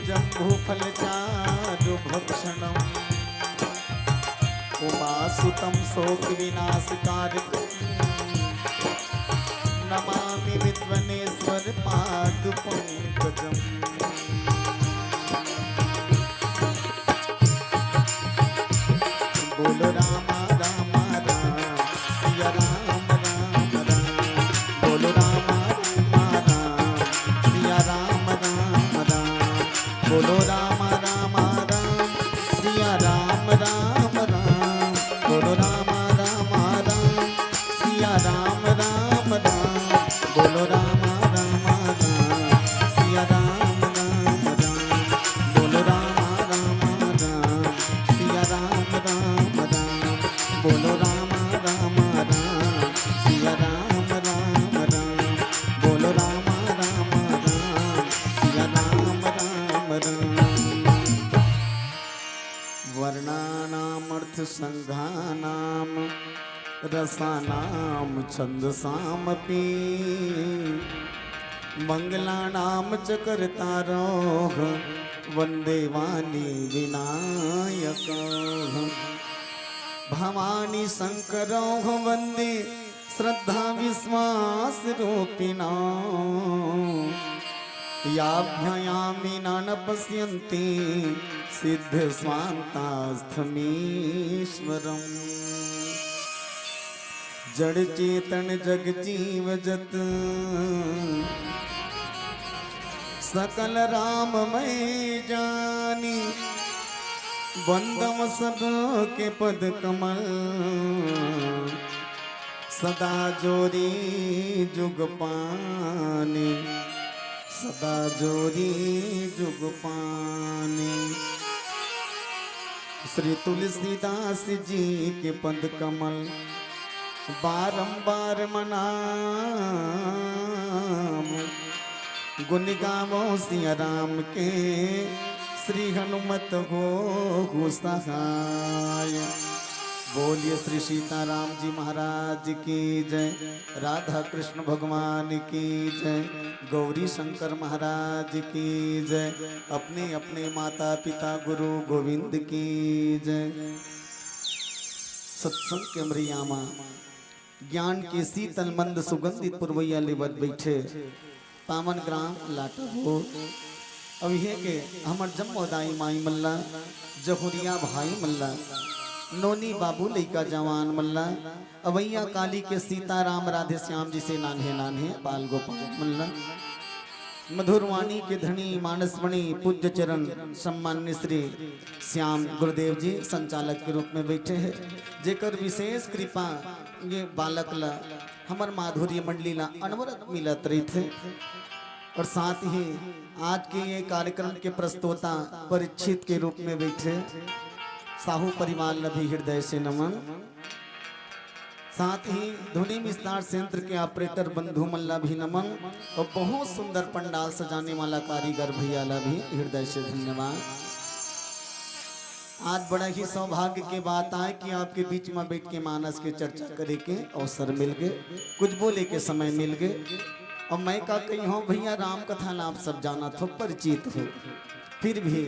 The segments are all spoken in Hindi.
जम्बूफलचारुभक्षणम् उमासुतं शोकविनाशकारकम् नमामि विद्वनेश्वर पादपङ्कजम्। बोलो राम राम राम सिया राम राम राम। बोलो राम राम राम सिया राम राम राम। बोलो राम राम राम सिया राम राम राम। बोलो राम राम राम सिया राम राम राम। बोलो राम राम राम सिया राम राम राम। बोलो राम राम राम सिया राम राम राम। बोलो राम राम राम सिया राम राम राम। बोलो राम राम राम सिया राम राम राम। वर्णानामर्थ संघानाम रसानाम छंदसामपि मंगलानाम च कर्तारोः वन्दे वाणी विनायकः। भवानी शंकरोः वन्दे श्रद्धा विश्वास रूपिणा। याभ्यायामि न पश्यन्ति सिद्ध स्वान्तास्थमीश्वरम्। जड़ चेतन जग जीव जत सकल राममय जानी। वंदम सब के पद कमल सदा जोरी जुग पानी। सदा जोरी जुग पानी। श्री तुलसीदास जी के पद कमल बारंबार मनाम। गुण गावो सिया राम के श्री हनुमत हो सहाय। बोलिए श्री सीताराम जी महाराज की जय। राधा कृष्ण भगवान की जय। गौरी शंकर महाराज की जय। अपने अपने माता पिता गुरु गोविंद की जय। सत्संग के मरियामा ज्ञान के शीतल मंद सुगंधित पुरवैया लेवत बैठे पावन ग्राम लाटो। अब ये के हमर जम्मोदाई माई मल्ला जहुरिया भाई मल्ला नोनी बाबू लइका जवान मल्ला अवैया काली के सीताराम राधे श्याम जी से नान्हे नान्हे बाल गोपाल मल्ला मधुरवाणी के धनी मानसमणि पूज्य चरण सम्मान्य श्री श्याम गुरुदेव जी संचालक के रूप में बैठे हैं, जेकर विशेष कृपा ये बालक ला हमर माधुर्य मंडली ला अनवरत मिलत रही थे। और साथ ही आज के ये कार्यक्रम के प्रस्तोता परीक्षित के रूप में बैठे साहू परिवार ला भी हृदय से नमन। साथ ही ध्वनि विस्तार संयंत्र के ऑपरेटर बंधु मल्ला भी नमन और बहुत सुंदर पंडाल सजाने वाला कारीगर भैया ला भी हृदय से धन्यवाद। आज बड़ा ही सौभाग्य की बात है कि आपके बीच में बैठ के मानस के चर्चा करे के अवसर मिल गए, कुछ बोले के समय मिल गए। और मैं का कही हूँ भैया राम कथा ला आप सब जाना थो परिचित हो, फिर भी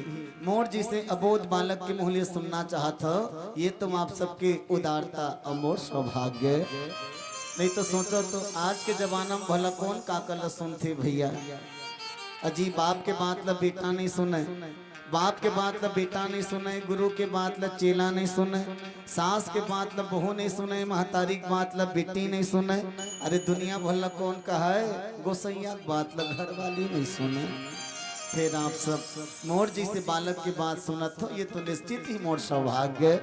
मोर जिसे अबोध बालक के मुँह सुनना चाहता ये तुम आप सबके उदारता अमोर सौभाग्य। नहीं तो सोचो तो आज के जमाना में भला कौन काकल सुनते भैया। अजी बाप के बात ला बेटा नहीं सुने, बाप के बात ला बेटा नहीं सुने, गुरु के बात ला चेला नहीं सुने, सास के बात ला बहू नहीं सुने, महतारी की बात ला बेटी नहीं सुने। अरे दुनिया भला कौन कहा है गोसैया बात ला घर वाली नहीं सुने। फिर आप सब मोर जैसे बालक की बात सुनत हो ये तो निश्चित ही मोर सौभाग्य।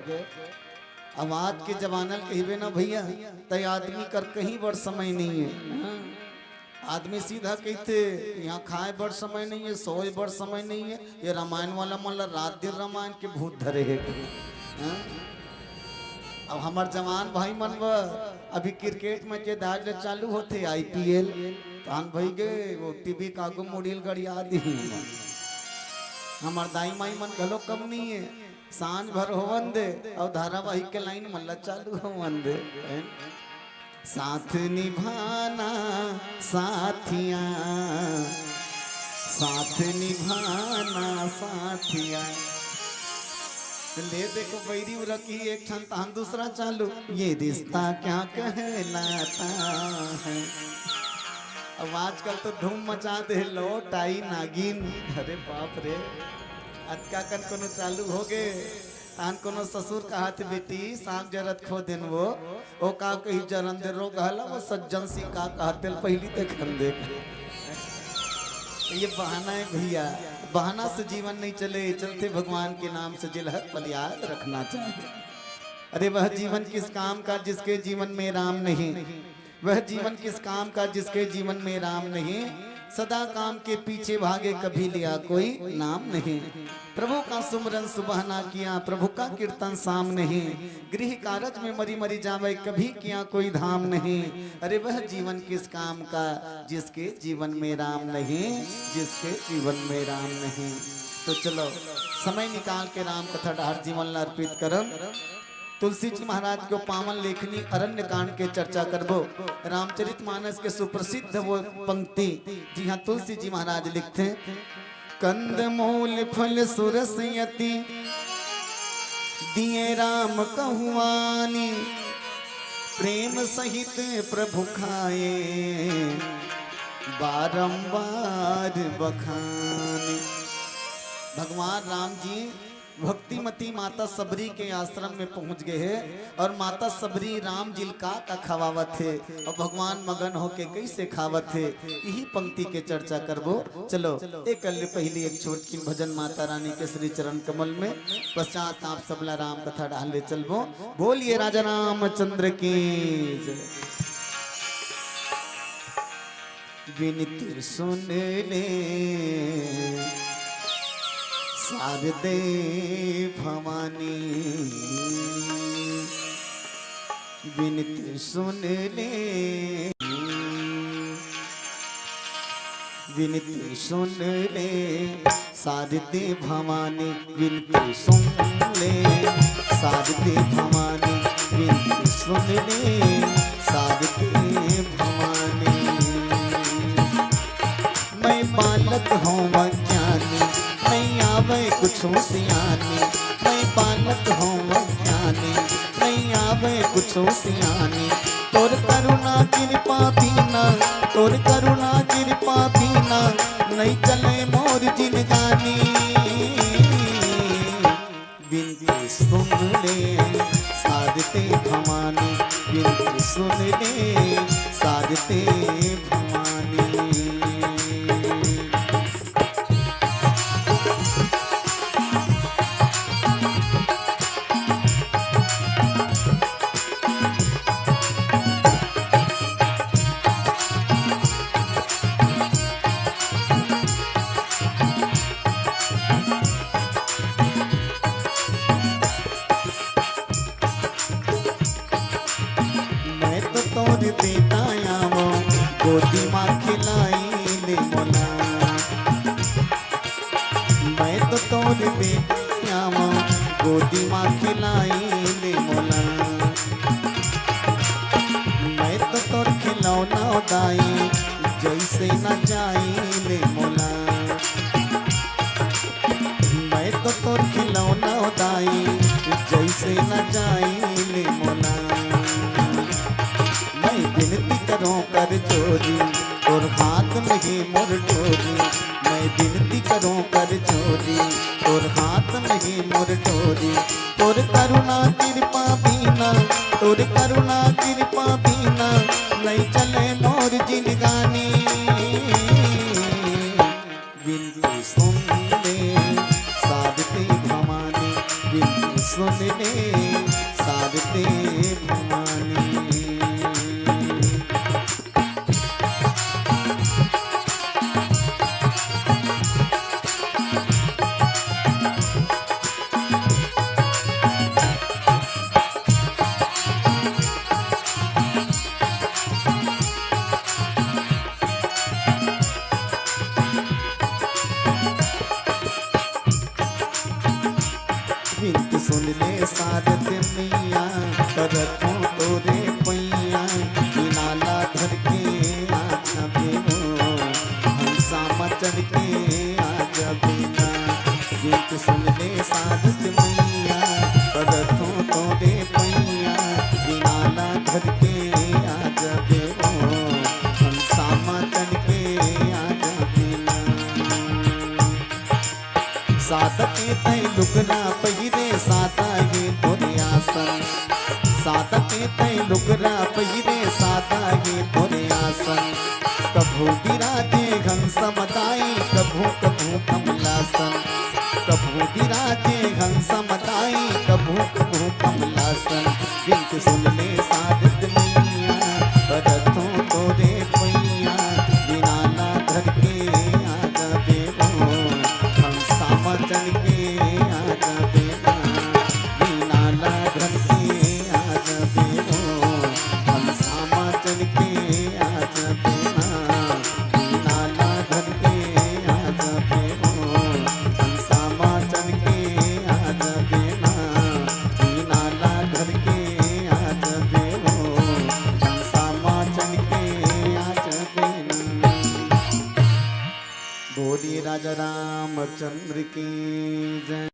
अब आज के जमाना कहिबे ना भैया तय आदमी कर कहीं बड़ समय नहीं है। आदमी सीधा कहते यहाँ खाए बड़ समय नहीं है, सोए बड़ समय नहीं है। ये रामायण वाला मतलब रात दिन रामायण के भूत धरे है। अब हमार जवान भाई मन अभी क्रिकेट में के दाज चालू होते IPL तान भाई गए वो टीवी कागो मोडियल गड़िया दी। हमार दाई माई मन घलो कम नहीं है, सांझ भर होवन दे और धारावाहिक के लाइन मल्ला चालू होवन दे। साथ निभाना साथिया, साथ निभाना साथिया। ले देखो बैरी रखी एक क्षण तान दूसरा चालू, ये रिश्ता क्या कहलाता है। अब आजकल तो धूम मचा दे लो टाई नागिन। अरे बाप रे अटका कन कोनो चालू हो गए तान कोनो ससुर कहा थे बेटी सांग जरत खो दिन वो का कही जरन दे रो कहला वो सज्जन सी का कहते पहली देखन देख। ये बहाना है भैया, बहाना से जीवन नहीं चले, चलते भगवान के नाम से जिलहत पल याद रखना चाहिए। अरे वह जीवन किस काम का जिसके जीवन में राम नहीं, वह जीवन किस काम का जिसके जीवन में राम नहीं। सदा काम के पीछे भागे कभी लिया कोई नाम नहीं। प्रभु का सुमरन सुबह ना किया, प्रभु का कीर्तन शाम नहीं। गृह कारज में मरी मरी जावे कभी किया कोई धाम नहीं। अरे वह जीवन किस काम का जिसके जीवन में राम नहीं, जिसके जीवन में राम नहीं। तो चलो समय निकाल के राम कथा डार जीवन ला अर्पित करम। तुलसी जी महाराज को पावन लेखनी अरण्य कांड के चर्चा करबो। रामचरितमानस के सुप्रसिद्ध वो पंक्ति जी हाँ तुलसी जी महाराज लिखते हैं। कंद मूल फल सुरसयति दिए राम कहुआनी, प्रेम सहित प्रभु खाए बारंबार बखानी। भगवान राम जी भक्तिमती माता सबरी के आश्रम में पहुंच गए हैं और माता सबरी राम जी का खवावत थे और भगवान मगन होके कैसे खावत थे यही पंक्ति के चर्चा करबो। चलो एक पहली एक छोटी भजन माता रानी के श्री चरण कमल में, पश्चात आप सबला राम कथा डाले चलबो। बोलिए राजा रामचंद्र की जय। विनती सुन ले शारदे भवानी, विनती सुन ले, विनती सुन ले शारदे भवानी, विनती सुन ले शारदे भवानी, विनती सुन ले शारदे भवानी। मैं बालक हूँ अज्ञानी नहीं आवे कुछ सियानी, मैं बालक हूँ अज्ञानी नहीं आवे कुछ सियानी। तोर करुणा कृपा दीना, तोर करुणा कृपा दीना नहीं चले मोर जिनगानी। विनती सुन ले शारदे भवानी, विनती सुन ले शारदे भवानी। खिलाई ले मोला मैं तो तोर बेटिया गोदी माँ खिलाई ले मोला मैं तो तोर खिलौना दाई जैसे न जाई ले मोला मैं तो तोर खिलौना दाई जैसे न जाई ले मोला मैं विनती करूं कर चोरी और हाथ में ही मोर डोरी मैं विनती करूं कर चोरी और हाथ में ही मोर डोरी तोर करुणा कृपा बीना तोर करुणा कृपा बीना नहीं चले मोर जिंदगानी विनती सुन ले सावित्री भवानी विनती सुन ले सावित्री भवानी विनती सुन ले सारद मैया करतों तोरे पैया नाला धर के आजा बेनो हंसा मचल के आजा बेना विनती सुन ले सारद मैया करतों तोरे पैया नाला धर के आजा बेनो हंसा मचल के आजा बेना सातके तै लुगना पहिरे साता ये तोरे आसन सातके तै लुगना पहिरे साता ये तोरे आसन कभू विराजे हंस मताई कभू कभू कमलासन कभू विराजे हंस मताई कभू कभू कमलासन विनती सुन ले सारद मैया करतों तोरे पैया विनाला धर के आजा बेनो हंसा मचल के आजा बेना नाला धर के आजा बेनो हंसा मचल के आजा बेना नाला धर के आजा बेनो हंसा मचल के आजा बेना नाला धर के आजा बेनो हंसा मचल के आजा बेना बोलिए राजा रामचंद्र की जय।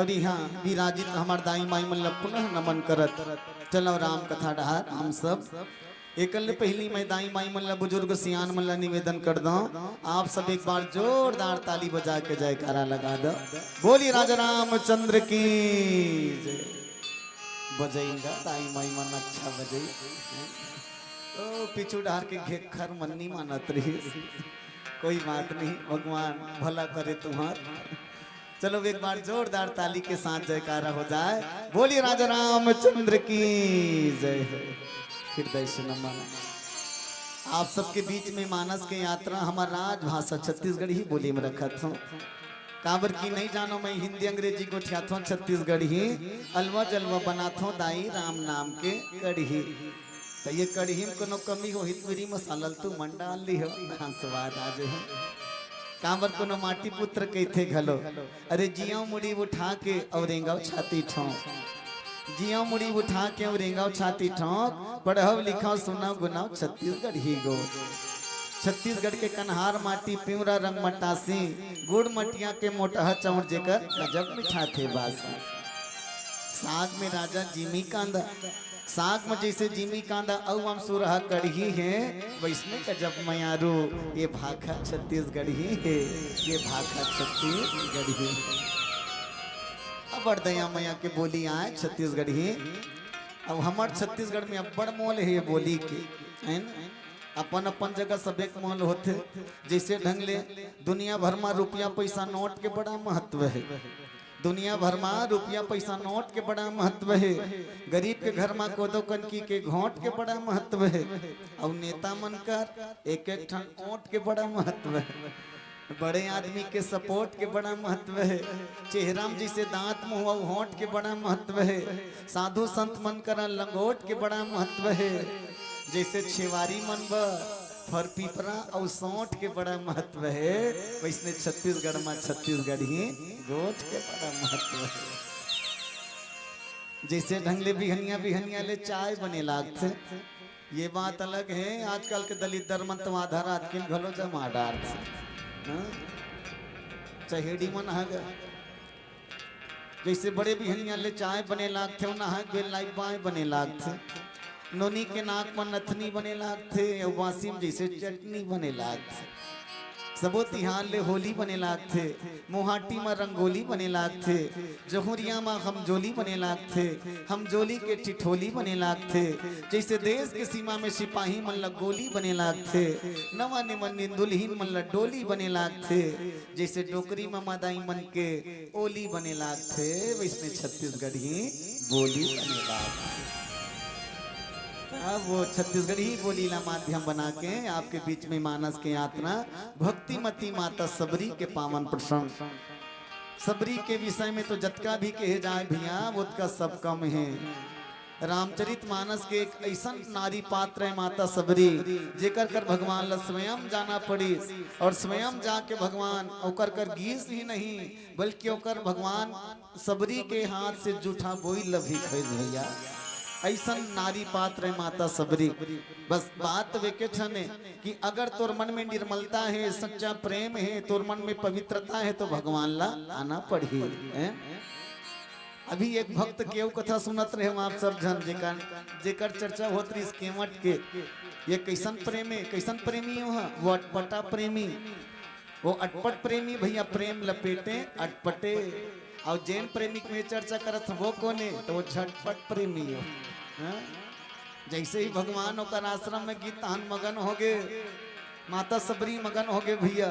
और यहाँ विराजित हमार दाई माई मन पुनः नमन करत चलो राम कथा डहार हम सब एकल पहली मैं दाई माई मन बुजुर्ग सियान मन निवेदन कर दो आप सब एक बार जोरदार ताली बजा के जयकारा लगा दो बोलिए राजा रामचंद्र की जय। बजाएगा दाई माई मन अच्छा बजाई तो पिछू डार के घेखर मन नहीं मानत रही कोई बात नहीं भगवान भला करे तुम्हार चलो एक बार जोरदार ताली के साथ जयकारा हो जाए बोलिए राजा रामचंद्र की जय हो। हृदय से नमन आप सबके बीच में मानस के यात्रा हमारा राजभाषा छत्तीसगढ़ी ही बोली में रखा था काबर की नहीं जानो मैं हिंदी अंग्रेजी को ठियाथो छत्तीसगढ़ी ही अलवा जलवा बनाथो दाई राम नाम के कढ़ी तो ये कढ़ी में कोनो कमी हो हितवरी मसाला तू मन डाल ली हो स्वाद आज है कांवर कोनो माटी पुत्र कहते घलो अरे जिया मुड़ी उठा के और रेंगाव छाती ठोंक जिया मुड़ी उठा के और रेंगाव छाती ठोंक पढ़व लिखाव सुनाव गुनाव छत्तीसगढ़ ही गो छत्तीसगढ़ के कन्हार माटी पिवरा रंग मटासी गुड़ मटिया के मोटह चौड़ जेकर गजब मिठा थे बासी साग में राजा जिमी कांदा साग में जैसे जिमी कांदा औ हम सुरहा कढ़ी है वैसने गजब मयारू ये भाखा छत्तीसगढ़ी है ये भाखा छत्तीसगढ़ी है। अब बड़दया मैया के बोली आए छत्तीसगढ़ी अब हमार छत्तीसगढ़ में अब बड़ मोल है ये बोली के है ना अपन अपन जगह सब एक मोल होते जैसे ढंग ले दुनिया भर में रुपया पैसा नोट के बड़ा महत्व है दुनिया भर में रुपया पैसा नोट के बड़ा महत्व है गरीब के घर में कोदो कनकी के घोट के बड़ा महत्व है और नेता मन कर एक एक ठन ओट के बड़ा महत्व है बड़े आदमी के सपोर्ट के बड़ा महत्व है चेहरा में जैसे दांत मुंह होंठ के बड़ा महत्व है साधु संत मन कर लंगोट के बड़ा महत्व है जैसे छेवारी मन ब फर पिपरा और सौंठ के बड़ा महत्व है, वैसने छत्तीसगढ़ में छत्तीसगढ़ी गोठ के बड़ा महत्व है। जैसे ढंगले बिहनिया बिहनिया ले चाय बने लागते, ये बात अलग है। आजकल के दलित दरमंत आधार आजकल घलो जमा डार चहेड़ी मन हग जैसे बड़े बिहनिया ले चाय बने लागते नहा लाई बाय बने लागते, नोनी के नाक में नथनी बने लागते, वासी में जैसे चटनी बने लागते, सबो तिहार ले होली बने लागते, मोहाटी में रंगोली बने लागते, जहुरिया में हमजोली बने लागते, हमजोली के टिठोली बने लागते, जैसे देश के सीमा में सिपाही मन ला गोली बने लागते, नवा निमन दुल्हीन मन ला डोली बने लागते, जैसे डोकरी में मदाई मन के ओली बने लागते, वैसने छत्तीसगढ़ी बोली बने लागते। अब वो छत्तीसगढ़ी बोली ला माध्यम बना के आपके बीच में मानस के यात्रा भक्तिमती माता सबरी के पावन प्रसंग। सबरी के विषय में तो जतका भी कहे जाए भैया उतका सब कम है। रामचरित मानस के एक ऐसा नारी पात्र है माता सबरी, जेकर कर भगवान ला स्वयं जाना पड़ी और स्वयं जाके भगवान ओकर कर गीस ही नहीं बल्कि ओकर भगवान सबरी के हाथ से जूठा बोई लभी खरीद भैया। ऐसा नारी पात्र है माता सबरी। बस बात वेकेशन है कि अगर तोर मन में निर्मलता है, सच्चा प्रेम है, तोर मन में पवित्रता है तो भगवान ला आना पड़ी है। अभी एक भक्त केव कथा सुनत रहे हम आप सब जन, जेकर चर्चा होत रही केवट के। ये कैसन प्रेम है, कैसन प्रेमी हो, वो अटपटा प्रेमी, वो अटपट प्रेमी भैया, प्रेम लपेटे अटपटे। और जैन प्रेमिक में चर्चा करत वो कौन है, तो वो झटपट प्रेमी हो। जैसे ही भगवान होकर आश्रम में गीतान मगन हो गए, माता सबरी मगन हो गए भैया,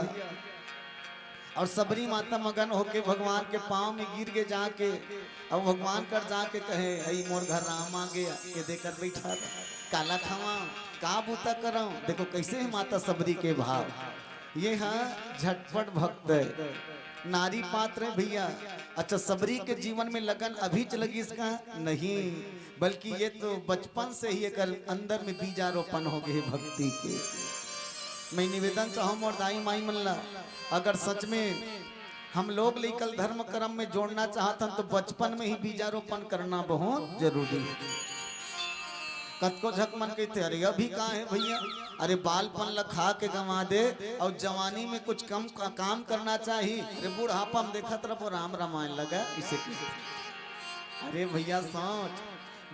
और सबरी माता मगन होके भगवान के पांव में गिर के जाके अब भगवान कर जाके कहे आई मोर घर राम आ गया, ये देकर बैठा काला खावा का बूता करो। देखो कैसे है माता सबरी के भाव। ये हाँ झटपट भक्त है, नारी पात्र है भैया। अच्छा सबरी के जीवन में लगन अभी लगी इसका नहीं, बल्कि ये तो बचपन से ही एक अंदर में बीजारोपण हो गए भक्ति के। मैं निवेदन चाहूँ और दाई माई मल्ला, अगर सच में हम लोग लेकर धर्म कर्म में जोड़ना चाहते हैं तो बचपन में ही बीजारोपण करना बहुत जरूरी है। कतको झक मन कहते अरे अभी कहाँ है भैया, अरे बालपन लखा के गंवा दे और जवानी में कुछ कम काम करना चाहिए। अरे बुढ़ापा में देखा तरफ राम रामायण लगा इसे। अरे भैया सोच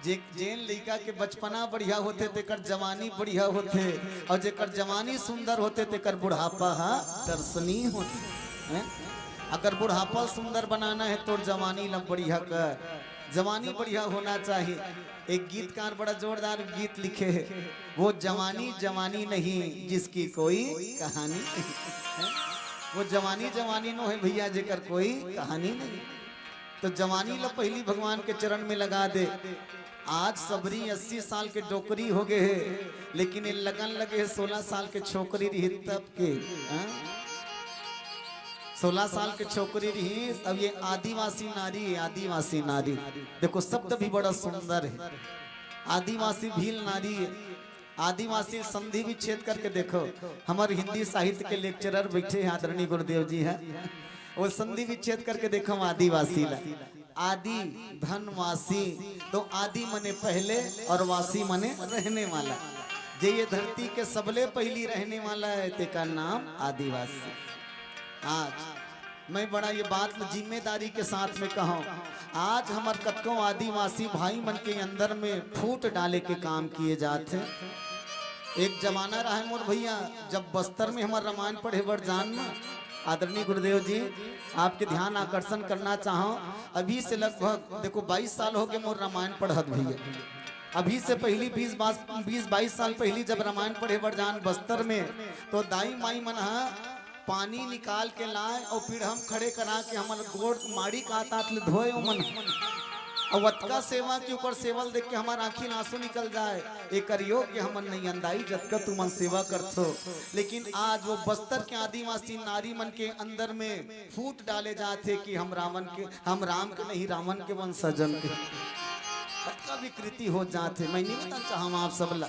जेन लड़का के बचपना बढ़िया होते तेकर जवानी बढ़िया होते, और जेकर जवानी सुंदर होते तेकर बुढ़ापा दर्शनीय होते हैं। अगर बुढ़ापा सुंदर बनाना है तो जवानी ला बढ़िया कर, जवानी बढ़िया होना चाहिए। एक गीतकार बड़ा जोरदार गीत लिखे है, वो जवानी जवानी नहीं जिसकी कोई कहानी नहीं। वो जवानी जवानी नो है भैया जेकर कोई कहानी नहीं। तो जवानी ला पहली भगवान के चरण में लगा दे। आज सबरी 80 साल के डोकरी हो गए है, लेकिन ये लगन लगे है 16 साल के छोकरी रही तब के। 16 साल के छोकरी रही। अब ये आदिवासी नारी है, आदिवासी नारी देखो शब्द भी बड़ा सुंदर है। आदिवासी भील नारी है, आदिवासी संधि विच्छेद करके देखो। हमारे हिंदी साहित्य के लेक्चरर बैठे हैं आदरणीय गुरुदेव जी हैं, वो संधि विच्छेद करके देखो आदिवासी ला। आदि धनवासी, तो आदि मने पहले और वासी मने रहने वाला। जे ये धरती के सबले पहली रहने वाला है तेका नाम आदिवासी। आज मैं बड़ा ये बात जिम्मेदारी के साथ में कहूँ, आज हमारे कतकों आदिवासी भाई मन के अंदर में फूट डाले के काम किए जाते। एक जमाना रहा है मोर भैया, जब बस्तर में हमारे रामायण पढ़े बढ़ जानना। आदरणीय गुरुदेव जी आपके ध्यान आकर्षण करना चाहो, अभी से लगभग देखो 22 साल हो गए मोर रामायण पढ़त भैया। अभी से पहली 20-22 साल पहली जब रामायण पढ़े बढ़ जान बस्तर में, तो दाई माई मन पानी निकाल के लाए और फिर हम खड़े करा के हमारे गोड़ माड़ी का तात ले धोए मन, और वतका सेवा के ऊपर सेवल देख के हमारा आँखी आंसू निकल जाए। एक करियो कि हमन नहीं अंदाई जतका तू मन सेवा करथो। लेकिन आज वो बस्तर के आदिवासी नारी मन के अंदर में फूट डाले जाते कि हम राम के नहीं रावण के वंशजन के। कतका विकृति हो जाते। मैं नहीं बता चाहूँ आप सब ला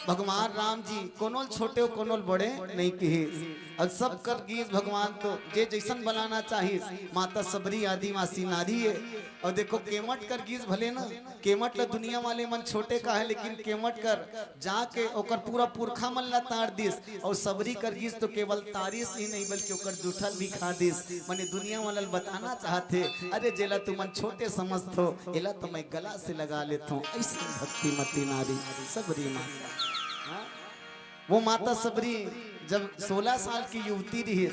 भगवान राम जी कोनोल छोटे हो कोनोल बड़े नहीं कहे और सब कर गीत भगवान तो जे जैसन बनाना चाहिए। माता सबरी आदिवासी नारी है और देखो केमट कर गीत भले ना केमट ला दुनिया वाले मन छोटे का है लेकिन केमट कर जाके ओकर पूरा पुरखा मन ला तार दिस और सबरी कर गीत तो केवल तारीस ही नहीं बल्कि ओकर जूठल भी खा दिस मने दुनिया वाला बताना चाहते अरे जेला तुम छोटे समझत हो एला तो मैं गला से लगा लेता हूँ ऐसी भक्ति मती नारी सबरी माता। वो माता सबरी जब 16 साल की युवती रही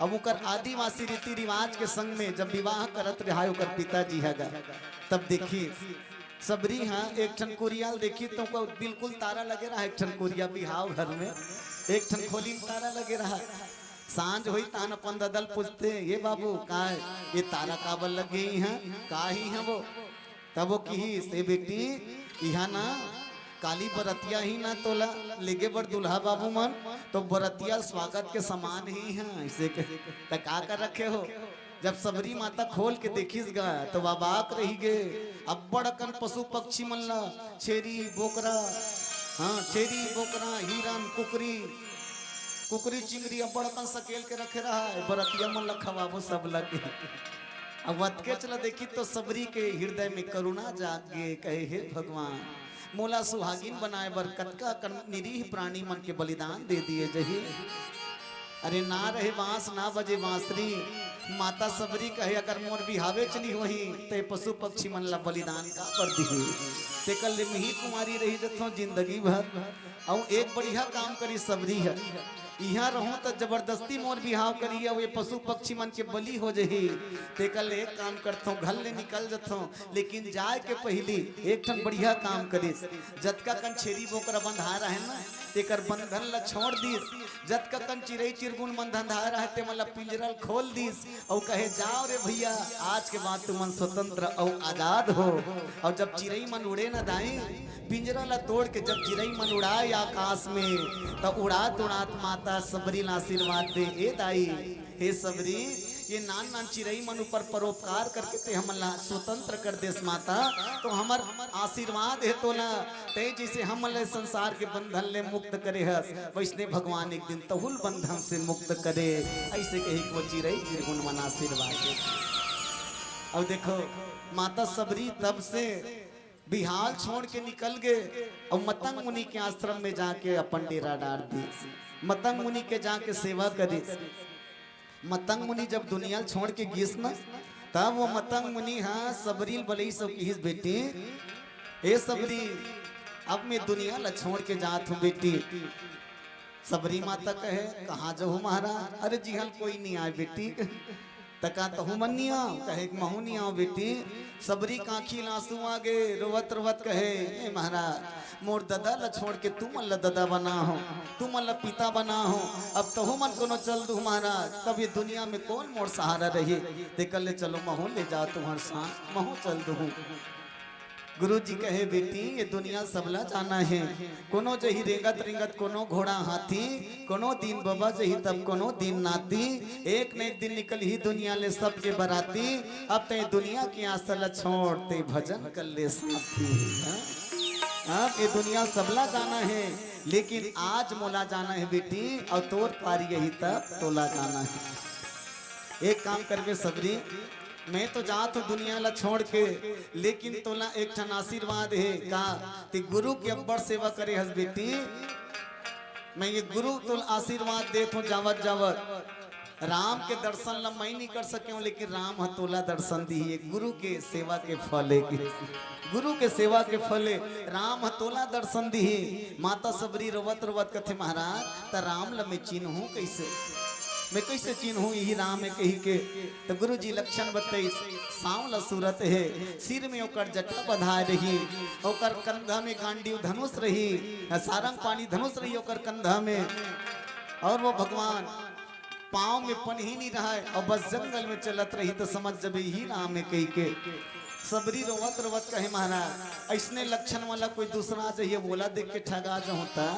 अब उकर आदिवासी रीति रिवाज के संग में जब विवाह करत रहा उकर पिताजी हैगा तब देखी सबरी हाँ एक ठन कुरियाल देखी तो को बिल्कुल तारा लगे रहा एक ठन कुरिया बिहाव घर में एक ठन खोली में तारा लगे रहा सांझ हुई तान अपन ददल पूछते ये बाबू का ये तारा काबल लगे हैं का ही है वो तब वो की से बेटी यहाँ ना काली बरतिया ही ना तोला लेगे बड़ दुल्हा बाबू मन तो बरतिया स्वागत के समान ही है ऐसे का कर रखे हो। जब सबरी माता खोल के देखिस गा तो अबाक रही गे अब बड़कन पशु पक्षी मन ला छेरी बोकरा हाँ छेरी बोकरा हिरन कुकरी कुकरी चिंगरी अब बड़कन सकेल के रखे रहा है बरतिया मन ला खवाबो सब लगे। अब वत के चला देखी तो सबरी के हृदय में करुणा जागे कहे हे भगवान मोला सुहागिन बनाए बर कतका निरीह प्राणी मन के बलिदान दे दिए जही। अरे ना रहे बांस ना बजे बांसुरी माता सबरी कहे अगर मोर बिहावे चली वही ते पशु पक्षी मन ला बलिदान का कर दिए ते कल मिही कुमारी रही जथो जिंदगी भर और एक बढ़िया काम करी सबरी है यहाँ रहूं तो जबरदस्ती मोर बिहाव करिए ये पशु पक्षी मन के बलि हो जही ते कल एक काम करता हूँ घर ले निकल जाता लेकिन जाए के पहली एक ठन बढ़िया काम करिस जतका कन छेरी बोकरा बंधा रहे ना तेकर बंधन ला छोड़ दिस जतका कन चिरई चिरगुन मन धंधा रहे ते मतलब पिंजरल खोल दिस और कहे जाओ रे भैया आज के बाद तुम स्वतंत्र और आजाद हो। और जब चिरई मन उड़े ना दाई पिंजरा ला तोड़ के जब चिरई मन उड़ाए आकाश में तो उड़ात उड़ात माता सबरी ला आशीर्वाद दे ए दाई हे सबरी ये नान नान चिरई मन ऊपर परोपकार करके ते हमला स्वतंत्र कर देस माता तो हमर आशीर्वाद है तो ना ते जैसे हमले संसार के बंधन ले मुक्त करे हस वैसने भगवान एक दिन तहुल बंधन से मुक्त करे ऐसे कही को चिरई चिरगुन मन आशीर्वाद दे। और देखो माता सबरी तब से बिहाल छोड़ के निकल गए और मतंग मुनि के आश्रम में जाके अपन डेरा डाल दी मतंग मुनि के जाके सेवा करी। मतंग मुनि जब दुनिया छोड़ के गिस न तब वो मतंग मुनि हाँ सबरी बलई सब की बेटी ए सबरी अब मैं दुनिया ला छोड़ के जात हूँ बेटी। सबरी माता कहे कहाँ जाऊँ महाराज अरे जी हल कोई नहीं आए बेटी तका तो हूँ मनिया कहे महू नहीं आओ बेटी। सबरी काखी लांसू आगे रोवत रोवत कहे ए महाराज मोर दादा ला छोड़ के तुम अल्लाह दादा बना हो तुम अल्लाह पिता बना हो अब तो मन कोनो चल दू महाराज तब ये दुनिया में कौन मोर सहारा रही देख ले चलो महू ले जाओ तुम्हारे साथ महू चल दू। गुरु जी कहे बेटी ये दुनिया सबला जाना है कोनो जही रेंगत रिंगत कोनो घोड़ा हाथी कोनो दिन बाबा जही तब कोनो दिन नाती एक न एक दिन निकल ही दुनिया ले सबके बराती अब ते दुनिया की आसल छोड़ ते भजन कर ले साथी। अब ये दुनिया सबला जाना है लेकिन आज मोला जाना है बेटी और तोर पारी यही तब तोला जाना है। एक काम करके सबरी मैं तो जात हूँ दुनिया ला छोड़ के लेकिन तोला एक ठन आशीर्वाद है का ती गुरु के अब्बर सेवा करे हस बेटी मैं ये गुरु तो आशीर्वाद देत हूँ जावत जावत राम के दर्शन ला मैं नहीं कर सके हूँ लेकिन राम हतोला दर्शन दी है गुरु के सेवा के फले के गुरु के सेवा के फले राम हतोला दर्शन दी माता सबरी रोवत रोवत कथे महाराज त राम ला मैं चिन्हूं कैसे मैं कैसे चिन्हूं यही राम है कही के तो गुरु जी लक्षण बताई सांवला सूरत है सिर में ओकर जटा बधाए रही ओकर कंधा में गांडीव धनुष रही सारंग पानी धनुष रही ओकर कंधा में और वो भगवान पाँव में पन ही नहीं रहा है और बस जंगल में चलत रही तो समझ जब ही राम है कही के। सबरी रोवत रोवत कहे महाराज ऐसने लक्षण वाला कोई दूसरा चाहिए बोला देख के ठगा जो होता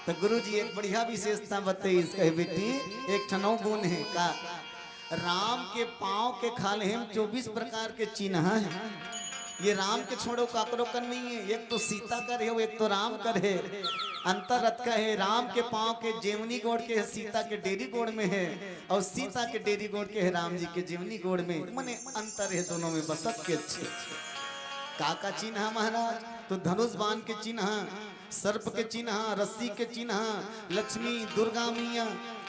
तो गुरु जी एक बढ़िया विशेषता बताई कहे बेटी एक ठनो गुण है का राम के पाँव के खाले हम 24 प्रकार के चिन्ह हैं ये राम के छोड़ो काकरो कर नहीं है, एक तो सीता करे हो एक तो राम करे। अंतर रत का है, राम के पांव के जेवनी गोड़ के है, सीता के डेरी गोड़ में है, और सीता के डेरी गोड़ के है राम जी के जेवनी गोड़ में। माने अंतर है दोनों में, बसत के अच्छे। काका चिन्ह है महाराज तो धनुष बाण के चिन्ह, सर्प के चिन्ह, रस्सी के चिन्ह, लक्ष्मी दुर्गा मैया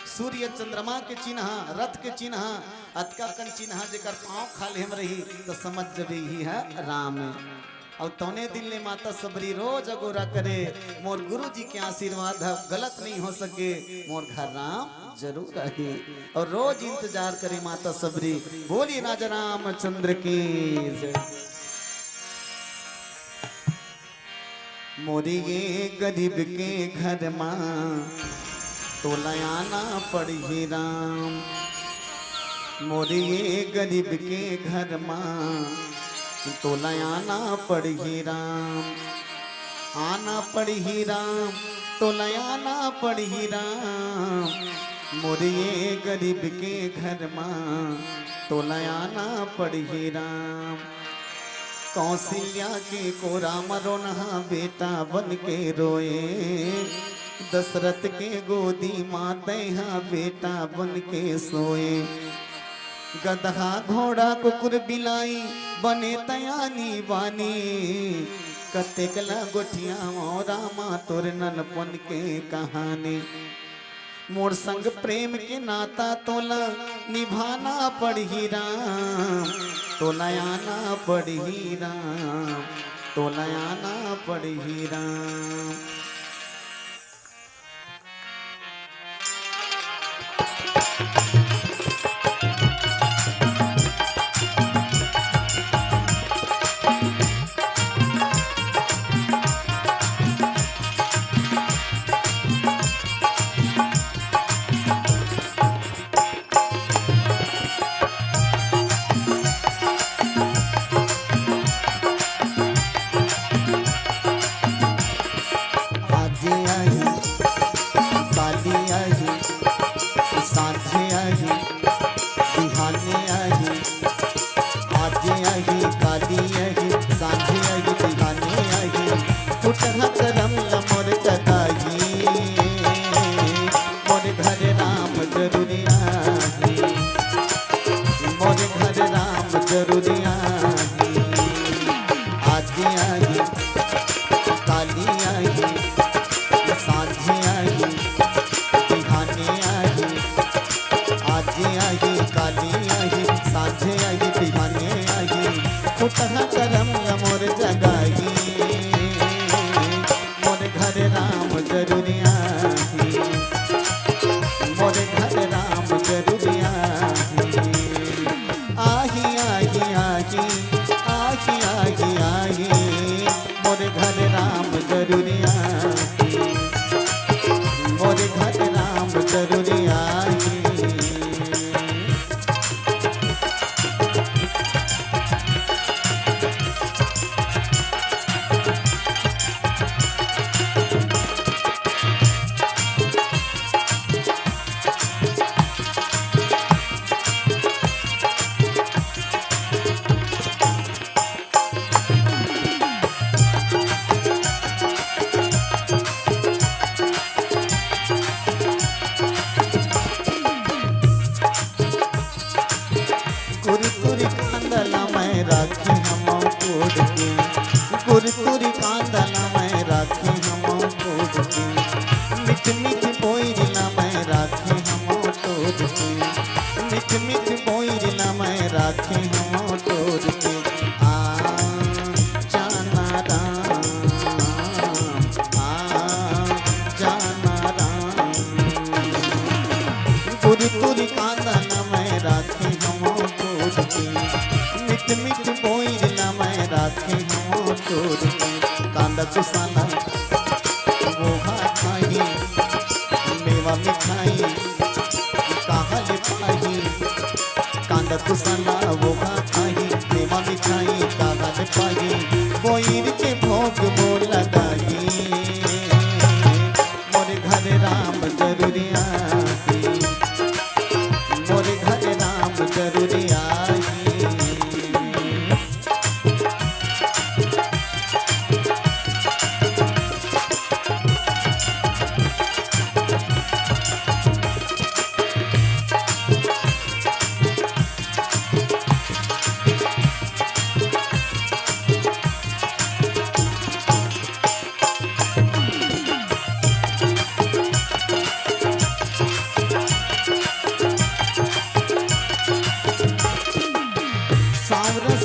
सूर्य चंद्रमा के चिन्ह, रथ के चिन्ह, अतका कन चिन्ह जेकर पांव खाले हम रही तो समझ जबे ही है राम। और तौने दिन ले माता सबरी रोज अगोरा करे, मोर गुरु जी के आशीर्वाद है गलत नहीं हो सके, मोर घर राम जरूर रहे। और रोज इंतजार करे माता सबरी। बोली राजा रामचंद्र की जय। मोरी ये गरीब के घर माँ तो लयाना पड़ी राम, मोरी ये गरीब के घर माँ तो लयाना पड़ी राम, आना पड़ी राम तो लयाना पड़ी राम, मोरी ये गरीब के घर माँ तो लयाना पड़ी राम। कौशल्या के को राम रोना बेटा बन के रोए, दशरथ के गोदी माते हाँ बेटा बन के सोए। गधा घोड़ा कुकुर बिलाई बने तयानी बानी, कतेकला गोठिया रामा तोर ननपन के कहानी। मोर संग प्रेम के नाता तोला निभाना पड़ी राम, तो लयाना पड़ी राम, तो लयाना पड़ी राम।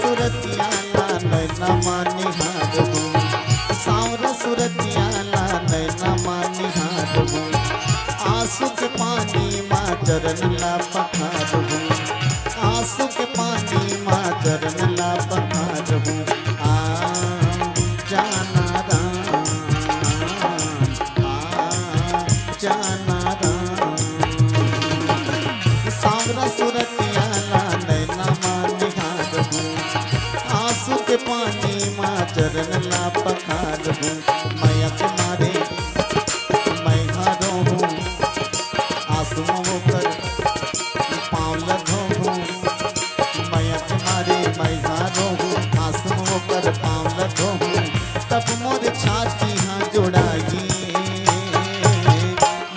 सुरतिया नैना मानिहार हो, सांवरा सुरतिया नैना मानिहार हो, आंसू के पानी माँ चरण ला पखार हो, आंसू के पानी माँ चरण ला पखार हो। आ जाना राम, आ जाना राम, सांवरा सुरतिया नैना मानिहार हो, आंसू के पानी माँ चरण ला पखार हो। मैया के मारे मैं हारो हूँ, आंसू होकर पाँव लगो हूँ, मैया के मारे मैं हारो हूँ, आंसू होकर पाँव लगो हूँ। तब मोर छाती हाँ जोड़ाई,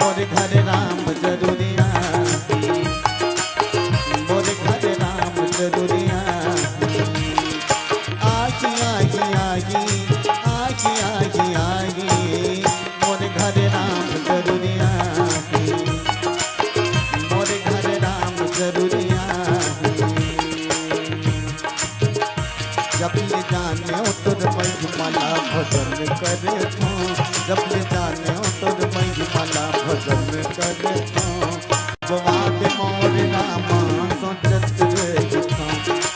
मोर घर राम जरूरी आई, मोर घर राम जरूरी आई, आगी आगी आगी आगी आगी, मोर घर राम जरूरी आई, मोर घर राम जरूरी आई। जब ले जाने तुर महिमाला भजन करे तो, जब ले जाने तुर महिमाला भजन करे तो, याद मोर रामा सोचत रही था,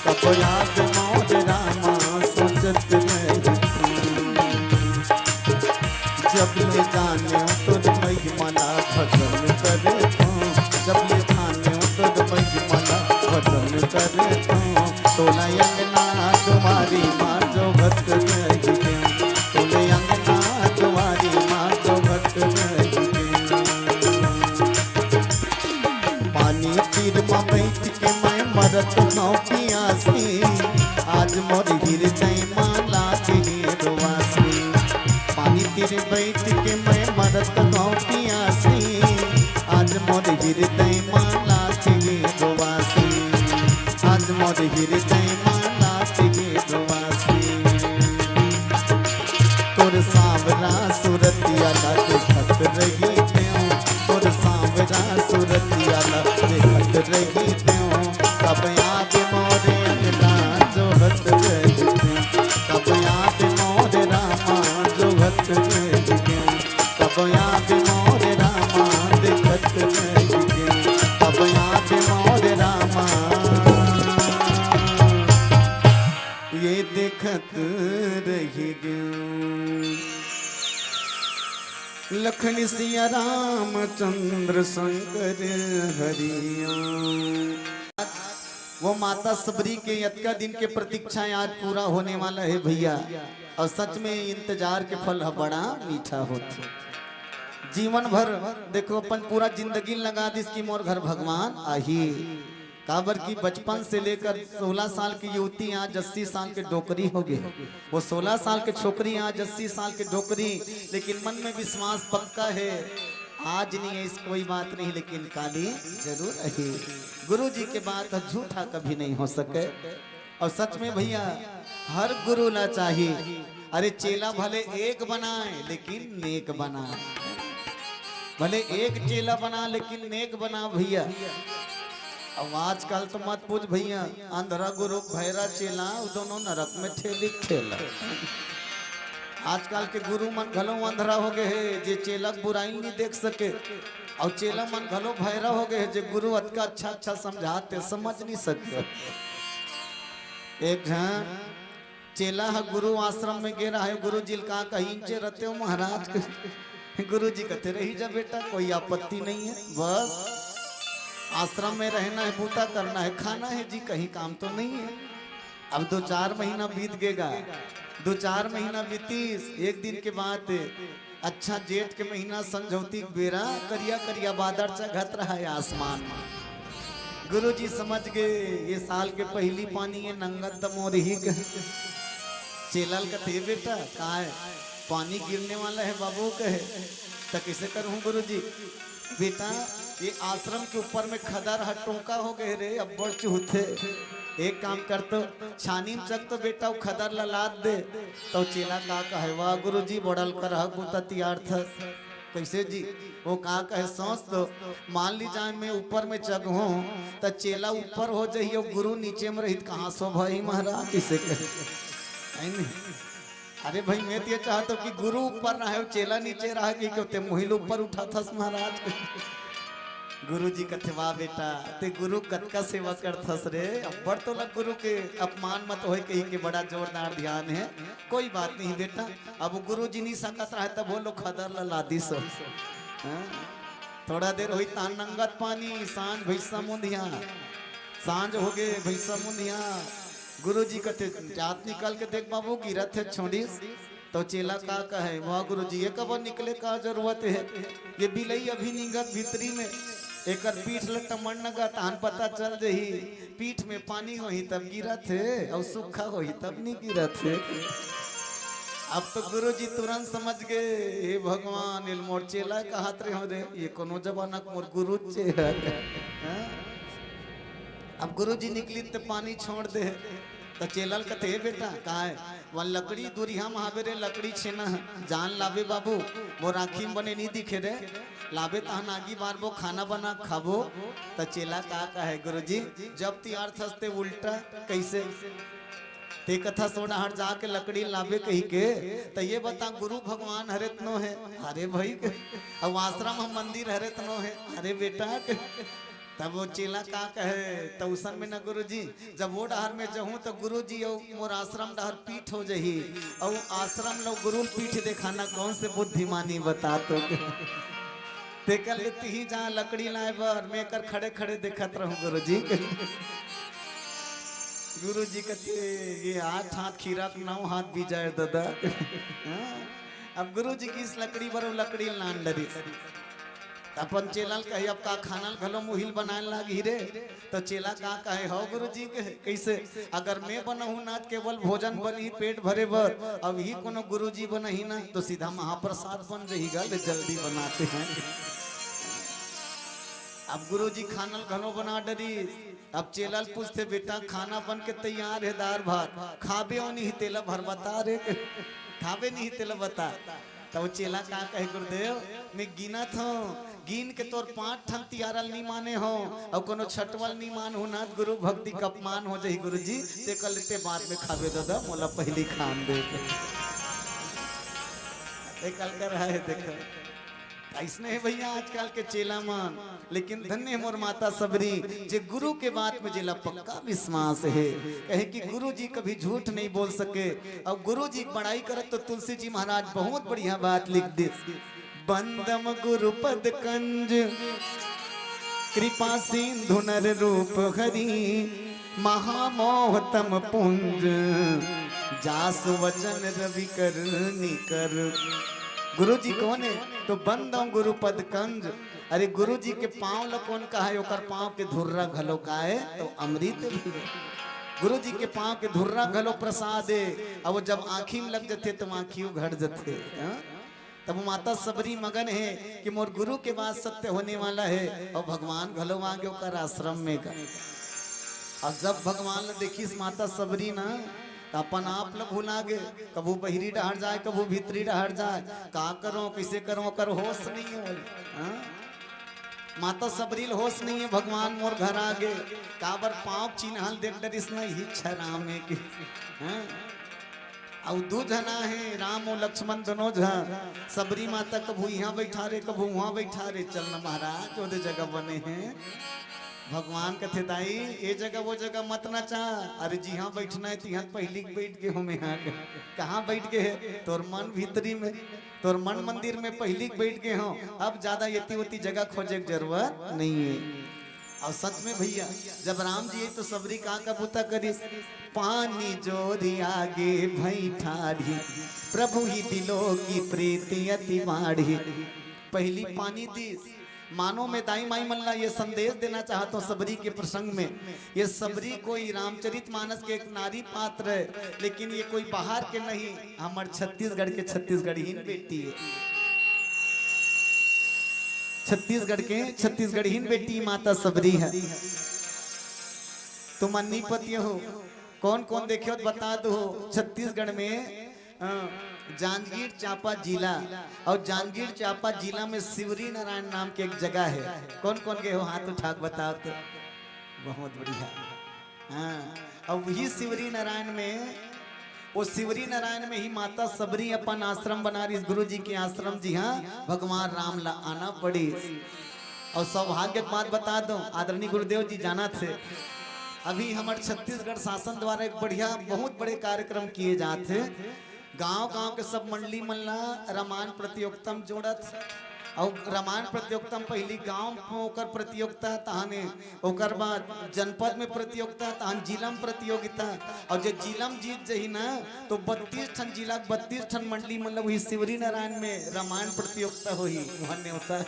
तब याद मोर रामा सोचत रही था। जब ले जाने तुर महिमाला भजन करे तो, जब ले जाने तुर महिमाला भजन करे तो, तोला अंगना तुम्हारी माँ जो भक्त रही, तोले अंगना तुम्हारी माँ जो भक्त रही। पानी तीर में बैठ के मैं मरत हूँ पियासी, आज मोर हृदय माँ लागे रोवासी। पानी तीर बैठ के मैं मरत हूँ पियासी, आज मोर हृदय माँ लागे रोवासी, आज मोर हृदय माँ लागे रोवासी। तोर सांवरा सुरतिया देखत रही त्यों, तोर सांवरा सुरतिया देखत रही त्यों, कब याद मोरे अंगना जोहत रही त्यों, कब याद मोरे रामा जोहत रही त्यों, कब याद मोरे रामा देखत रही त्यों, कब याद मोरे रामा ये देखत रही त्यों। लखन सिया रामचंद्र शंकर हरिया। वो माता सबरी के यज्ञ का दिन के प्रतीक्षाएं आज पूरा होने वाला है भैया, और सच में इंतजार के फल बड़ा मीठा होता। जीवन भर देखो अपन पूरा जिंदगी लगा दी इसकी मोर घर भगवान आही, काबर की बचपन से लेकर 16 साल की युवती आज 80 साल के डोकरी हो गए, वो 16 साल के छोकरी आज 80 साल के डोकरी, लेकिन मन में विश्वास पक्का है आज नहीं है इस कोई बात नहीं, लेकिन काली जरूर है। गुरु जी के बात झूठा कभी नहीं हो सके। और सच में भैया हर गुरु ला चाहिए, अरे चेला भले एक बनाए लेकिन नेक बनाए, भले एक चेला बना लेकिन नेक बना भैया। अब आजकल तो मत पूछ भैया, अंधरा गुरु भैरा चेला दोनों नरक में ठेली ठेला। आजकल के गुरु मन घलो अंधरा हो गए है, जे चेला बुराई नहीं देख सके, और चेला मन घलो भैरा हो गए है, जे गुरु अतका अच्छा अच्छा समझाते समझ नहीं सकते। एक जन चेला है गुरु आश्रम में गे रहा है, गुरु जी का कहीं चे रहते हो महाराज के, गुरु जी कहते रही जा बेटा कोई आपत्ति नहीं है, बस आश्रम में रहना है, बूटा करना है, खाना है जी, कहीं काम तो नहीं है। अब 2-4 महीना बीत गएगा, 2-4 महीना बीतीस, एक दिन के बाद अच्छा जेठ के महीना समझौती बेरा करिया करिया बादल चघत रहा है आसमान में। गुरु जी समझ गए ये साल के पहली पानी है, नंगत दमोर ही चेलल का बेटा कहा है पानी गिरने वाला है बाबू कहे, तो कैसे करूँ गुरु जी? बेटा ये आश्रम के ऊपर में खदर हटोका हो गए रे, अब बड़ चूथे, एक काम कर तो छानी में चक तो बेटा वो खदर ललाद दे। तो चेला का कहे वाह गुरु जी बड़ल कर बुता तैयार था, कैसे जी? वो कहा कहे सोच तो मान ली जाए मैं ऊपर में जग हूँ तो चेला ऊपर हो जाइए गुरु नीचे में रहित कहाँ सो भाई महाराज किसे कहे नहीं। अरे भाई मैं तो ये चाहता हूँ कि गुरु ऊपर रहे चेला नीचे रहा कि क्यों मुहिल ऊपर उठा था महाराज। गुरु जी कथे वाह बेटा ते गुरु कत का सेवा करथस रे। अब्बड़ तो लग गुरु के अपमान मत होए कहीं के बड़ा जोरदार ध्यान है। कोई बात नहीं बेटा, अब गुरु जी नहीं सकत रहे तब वो लोग खदर लादी सो। थोड़ा देर हुई तान नंगत पानी सांझ भैसा मुंदिया, सांझ हो गए भैसा मुंदिया। गुरु जी कथे जात निकल के देख बाबू गिरत है छोड़ीस। तो चेला का कहे वाह गुरु जी ये कब निकले का जरूरत है, ये बिलई अभी निगत भीतरी में एक पीठ लटमन नगा तान पता चल जही पीठ में पानी होही तब गिरत है और सूखा होही तब नहीं गिरत है। अब तो गुरु जी तुरंत समझ गए हे भगवान इल मोर चेला का हाथ रे हो रे ये कोनो जमाना मोर गुरु चे है। अब गुरु जी निकली तो पानी छोड़ दे तो चेलल कथे बेटा कहा है वह लकड़ी दूरिया महावेरे लकड़ी छेना जान लावे बाबू वो राखी बने नहीं दिखे रे लावे तहन आगी बार वो खाना बना खाबो। तो चेला का है गुरु जी जब ती अर्थ हस्ते उल्टा कैसे ते कथा सोना हट जाके लकड़ी लावे कही के तो ये बता गुरु भगवान हरे तनो है। अरे भाई अब आश्रम हम मंदिर हरे तनो है। अरे बेटा तब वो चेला का कहे तो उसन में न गुरु जी जब वो डहर में जहूँ तो गुरु जी मोर आश्रम डहर पीठ हो जही और आश्रम लोग गुरु पीठ दिखाना कौन से बुद्धिमानी बता तो ते कर लेती ही जहाँ लकड़ी लाए बर मैं कर खड़े खड़े देखत रहूं गुरु जी। गुरु जी कहते ये 8 हाथ खीरा 9 हाथ भी जाए दादा। अब गुरु जी की इस लकड़ी पर लकड़ी लान डरी अपन चेला कहे अब का खाना घलो मुहिल बनाए लगी रे तो चेला का कहे हो गुरु जी के कैसे अगर मैं बनहूं ना केवल भोजन बनी पेट भरे बर अब ही कोनो गुरु जी बनही ना तो सीधा महाप्रसाद बन जही गल जल्दी बनाते हैं। अब गुरु जी खाना घनो बना डरी। अब चेला पूछते बेटा खाना बन के तैयार है दार भात खाबे और नहीं तेला भर बता रे खाबे नहीं तेला बता। तो चेला का कहे गुरुदेव मैं गिना था गिन के तोर 5 ठन तियारल नहीं माने हो और कोनो छटवल नहीं मान हो ना गुरु भक्ति का अपमान हो जाही गुरु जी ते कल लेते बाद में खावे दादा मोला पहली खान दे कल कर रहा है देखो ऐसने है भैया आजकल के चेला मान। लेकिन धन्य मोर माता सबरी जे गुरु के बात में जिला पक्का विश्वास है कहे कि गुरु जी कभी झूठ नहीं बोल सके। और गुरु जी बड़ाई करत तो तुलसी जी महाराज बहुत बढ़िया बात लिख दे बंदम गुरु पद कंज कृपा सिंधु नर रूप हरि महामोहतम पुंज जासु वचन रवि कर निकर। गुरु जी कौन है तो बंदम गुरु पद कंज। अरे गुरु जी के पांव लो कौन का है ओकर पांव के धुर्रा घलो का है तो अमृत भी। गुरु जी के पांव के धुर्रा घलो प्रसाद है और वो जब आँखी में लग जाते तो आँखियों घट जाते। तब माता सबरी मगन है कि मोर गुरु के बाद सत्य होने वाला है और भगवान घलो आगे ओकर आश्रम में का। और जब भगवान देखी माता सबरी ना अपन आप लोग भुला गए कबू बहिरी डहर जाए कबू भीतरी डहर जाए का करो कैसे करो कर होश नहीं हो। माता सबरील होश नहीं है भगवान मोर घर आ गए काबर पाँव चिन्हल देख डरिस नहीं छराम में की। और 2 जना है राम और लक्ष्मण दोनों जन सबरी माता कबू यहाँ बैठा रे कबू वहाँ बैठा रे चलना महाराज वो जगह बने हैं। भगवान कथे दाई ये जगह वो जगह मत ना चाह। अरे जी हाँ बैठना है तिहां पहली बैठ गए हम यहाँ कहाँ बैठ गए तोर मन भीतरी में तोर मन मंदिर में पहली बैठ गए हो अब ज्यादा येती होती जगह खोजे की जरूरत नहीं है। और सच में भैया जब राम जी तो सबरी का कबूता करी पानी जोरी आगे भई ठाढ़ी प्रभु ही दिलो की प्रीति अति बाढ़ी। पहली पानी दी मानो में दाई माई मल्ला ये संदेश देना चाहता हूँ सबरी के प्रसंग में। ये सबरी कोई रामचरित मानस के एक नारी पात्र है लेकिन ये कोई बाहर के नहीं हमारे छत्तीसगढ़ के छत्तीसगढ़ीन बेटी है। छत्तीसगढ़ के छत्तीसगढ़ीन बेटी माता सबरी है। तुम अन्नी पति हो कौन कौन देखे हो बता दो। छत्तीसगढ़ में जांजगीर चांपा जिला, और जांजगीर चांपा जिला में शिवरी नारायण नाम की एक जगह है। कौन कौन गए हो हाथ उठा के बताओ तो। बहुत बढ़िया। हाँ, और वही शिवरी नारायण में, वो शिवरी नारायण में ही माता सबरी अपन आश्रम बना रही, गुरु जी के आश्रम। जी हाँ, भगवान राम ला आना पड़ी। और सौभाग्य की बात बता दो, आदरणीय गुरुदेव जी जाना थे, अभी हमारे छत्तीसगढ़ शासन द्वारा एक बढ़िया बहुत बड़े कार्यक्रम किए जाते। गांव गांव के सब मंडली मल्ला रामायण प्रतियोगिता में जोड़त, और रामायण प्रतियोगिता में पहली गांव में ओकर प्रतियोगिता, तहाने ओकर बाद जनपद में प्रतियोगिता, तहान जिला में प्रतियोगिता, और जो जिला में जीत जही ना तो 32 ठन जिला 32 ठन मंडली मतलब वही शिवरी नारायण में रामायण प्रतियोगिता हुई। वहाँ होता है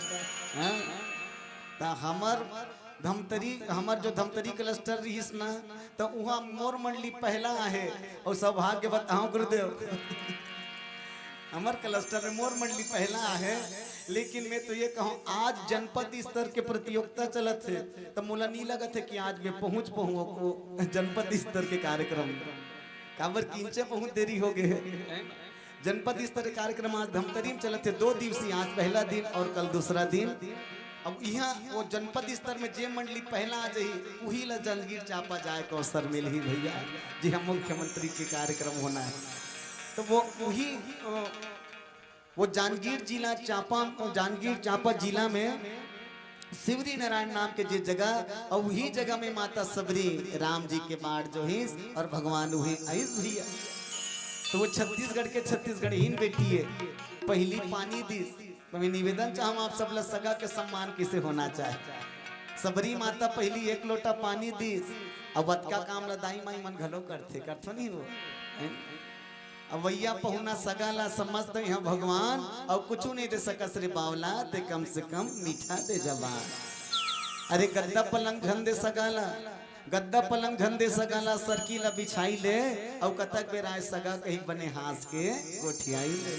हमार धमतरी, हमार जो धमतरी क्लस्टर रही ना, तो वहाँ मोर मंडली पहला है। और सौभाग्य बताओ गुरुदेव हमार क्लस्टर में मोर मंडली पहला है। लेकिन मैं तो ये कहूँ, आज जनपद स्तर के प्रतियोगिता चलत है, तो मुला नहीं लगत है कि आज मैं पहुँच पाऊँ जनपद स्तर के कार्यक्रम। काबर किंचे पहुँच देरी हो गए। जनपद स्तर के कार्यक्रम आज धमतरी में चलत है, 2 दिवसीय, आज पहला दिन और कल दूसरा दिन। अब यहाँ वो जनपद स्तर में जे मंडली पहला आ जाही, वही ला जांजगीर चांपा जाए को अवसर मिली भैया। जी हम मुख्यमंत्री के कार्यक्रम होना है, तो वो वही वो जांजगीर जिला चांपा, जांजगीर चांपा जिला में शिवरी नारायण नाम के जे जगह, और वही जगह में माता सबरी राम जी के बाढ़ जो है और भगवान वही आइस भैया। तो वो छत्तीसगढ़ के छत्तीसगढ़ीन बेटी है, पहली पानी दी। तो मैं निवेदन चाहूँ आप सब सगा के सम्मान किसे होना चाहे। सबरी माता पहली 1 लोटा पानी दी, अब बतका काम लदाई माई मन घलो करते करथो नहीं हो। अब भैया पहुना सगा ला समझत यहाँ भगवान, और कुछ नहीं दे सकस रे बावला, ते कम से कम मीठा दे जवान। अरे गद्दा पलंग झन दे सगाला, गद्दा पलंग झन दे सगाला, सरकी ला बिछाई ले, और कतक बेराय सगा कहीं बने हाथ के गोठियाई ले।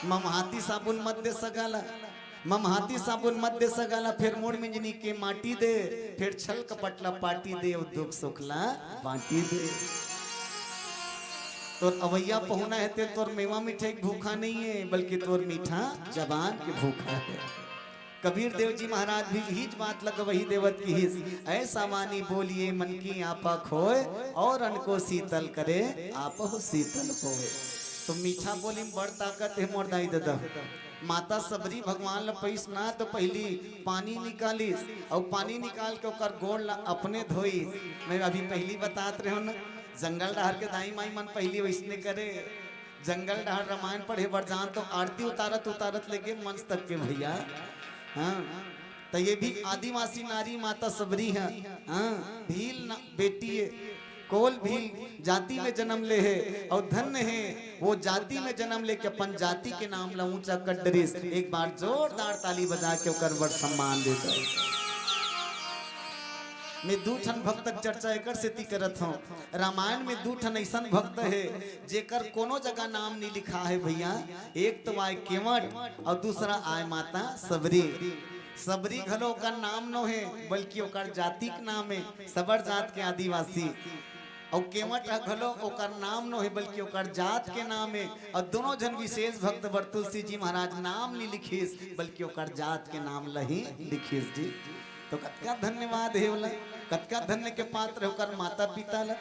ममहाती साबुन मत दे सगाला, ममहाती साबुन मत दे सगाला, फिर मोड़ मिंजनी के माटी दे, फिर छल कपटला पाटी दे, और दुख सुखला बांटी दे। तोर अवैया पहुना है ते तोर मेवा मीठे भूखा नहीं है, बल्कि तोर मीठा जबान के भूखा है। कबीर देव जी महाराज भी यही बात लग वही देवत की हिस, ऐसा वानी बोलिए मन की आपा खोए, और अन्न को शीतल करे आप हो शीतल होए। तो मीठा बोली में बड़ ताकत है मोर दाई दादा। माता सबरी भगवान ला पैस ना तो पहली पानी निकालिस, और पानी निकाल के ओकर गोड़ ला अपने धोई। मैं अभी पहली बात रहे हो ना, जंगल डहर के दाई माई मन पहली वैसने करे। जंगल डहर रामायण पढ़े बरजान तो आरती उतारत उतारत लेके मंच तक के भैया। हाँ, तो ये भी आदिवासी नारी माता सबरी है। हाँ, भील बेटी है, कोल भी जाति में जन्म ले है, और धन्य है वो जाति में जन्म लेके अपन जाति के नाम ला ऊंचा कर डरिस। एक बार जोरदार ताली बजा के ओकर बड़ सम्मान देता है। मैं 2 ठन भक्त चर्चा एकर से करत हूँ। रामायण में 2 ठन ऐसा भक्त है जेकर कोनो जगह नाम नहीं लिखा है भैया। एक तो आए केवट, और दूसरा आए माता सबरी। सबरी घलो का नाम नो है, बल्कि ओकर जाति के नाम है, सबर जात के आदिवासी। और केवट घलो ओकर नाम नो है, बल्कि ओकर जात के नाम है। और दोनों जन विशेष भक्त बर तुलसी जी महाराज नाम नहीं लिखिस, बल्कि ओकर जात के नाम लही लिखिस जी। तो कतका धन्यवाद है बोला, कतका धन्य के पात्र होकर माता पिता ला।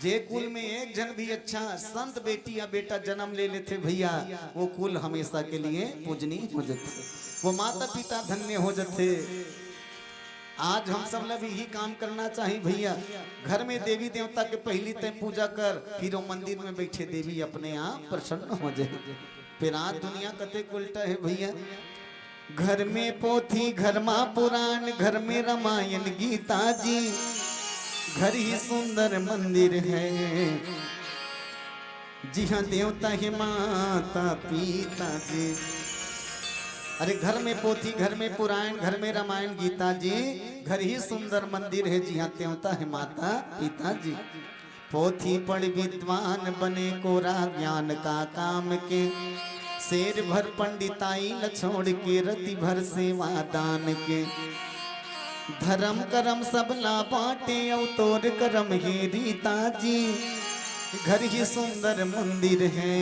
जे कुल में एक जन भी अच्छा संत बेटी या बेटा जन्म ले लेते भैया, वो कुल हमेशा के लिए पूजनीय हो जाते, वो माता पिता धन्य हो जाते। आज हम सब लोग यही काम करना चाहिए भैया। घर में देवी देवता के पहली तय पूजा कर, फिर वो मंदिर में बैठे देवी अपने आप प्रसन्न हो जाए। फिर आज दुनिया कते उल्टा है भैया। घर में पोथी, घर में पुराण, घर में रामायण गीता जी, घर ही सुंदर मंदिर है। जी हाँ, देवता है माता पिता जी। अरे घर में पोथी, घर में पुराण, घर में रामायण गीता जी, घर ही सुंदर मंदिर है। जी हाँ, देवता है माता पिता जी। पोथी पढ़ विद्वान बने, कोरा ज्ञान का काम के, शेर भर पंडिताई न छोड़ के, रति भर सेवा दान के। धर्म करम सब ला बाटे, अवतोर करम हे रीता जी। घर ही सुंदर मंदिर है,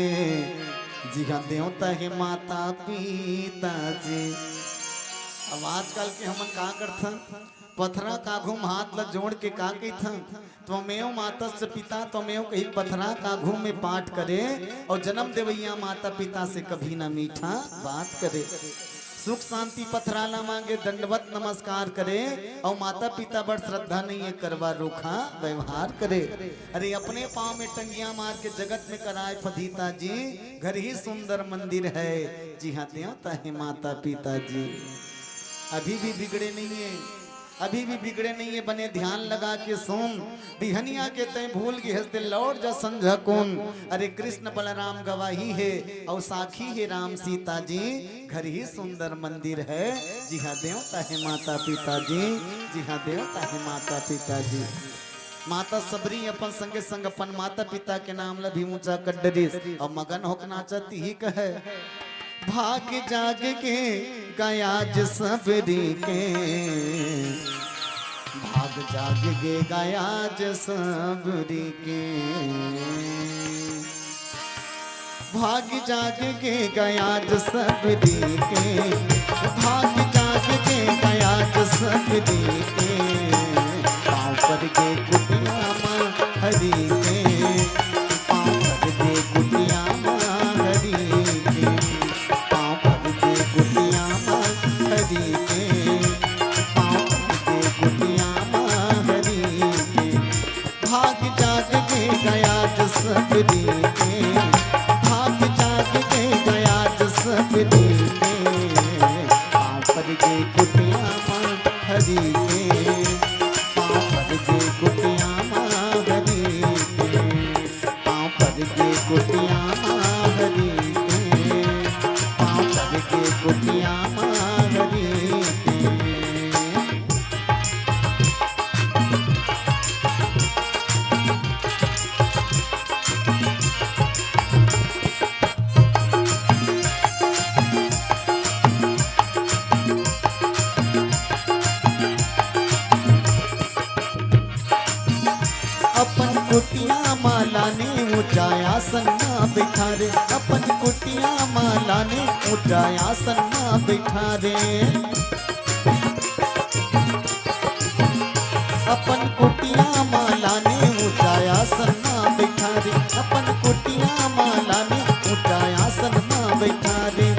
जी हाँ देवता है माता पिता जी। अब आजकल के हमन का करथन, पथरा काघुम हाथ ला जोड़ के का कहिथन, त्वमेव मातस्य पिता त्वमेव कही पथरा काघुम में पाठ करे और जन्म देवैया माता पिता से कभी ना मीठा बात करे। सुख शांति पथराला मांगे दंडवत नमस्कार करे और माता पिता बड़ श्रद्धा नहीं है करवा रूखा व्यवहार करे। अरे अपने पाँव में टंगिया मार के जगत में कराए फदीता जी, घर ही सुंदर मंदिर है, जी हाँ देवता है माता पिता जी। अभी भी बिगड़े नहीं है, अभी भी बिगड़े नहीं है, बने ध्यान लगा के सुन। बिहनिया के तय भूल गए हंसते लौट जा समझा कौन। अरे कृष्ण बलराम गवाही है और साखी है राम सीता जी, घर ही सुंदर मंदिर है, जी हाँ देवता है माता पिता जी, जी हाँ देवता है माता पिता जी। माता सबरी अपन संगे संग अपन माता पिता के नाम ला भी ऊंचा कड्डरी और मगन होक नाचती ही कहे, भाग जाग के गयाज सबरी के, भाग जाग के गयाज सबरी के, भाग जाग के गयाज सबरी के, भाग जाग के गयाज सबरी के, पाँव पर के कुटिया माँ हरी के, पाँव पर के कुटिया माँ हरी के, पाँव पर के कुटिया माँ हरी के, पाँव पर के कुटिया माँ हरी के, भाग जाग के गयाज सबरी के, भाग जाग के गयाज सबरी के, पाँव पर के कुटिया माँ हरी के, पाँव पर के कुटिया माँ हरी के, पाँव पर के कुटिया माँ हरी के, पाँव पर के कुटिया माँ हरी के। अपन कुटिया माला ने ऊंचाया सन्ना बिठा रे, अपन कुटिया माला ने ऊंचाया सन्ना बिठा रे, अपन कुटिया माला ने ऊंचाया सन्ना बिठा रे, अपन कुटिया माला ने ऊंचाया सन्ना बिठा रे,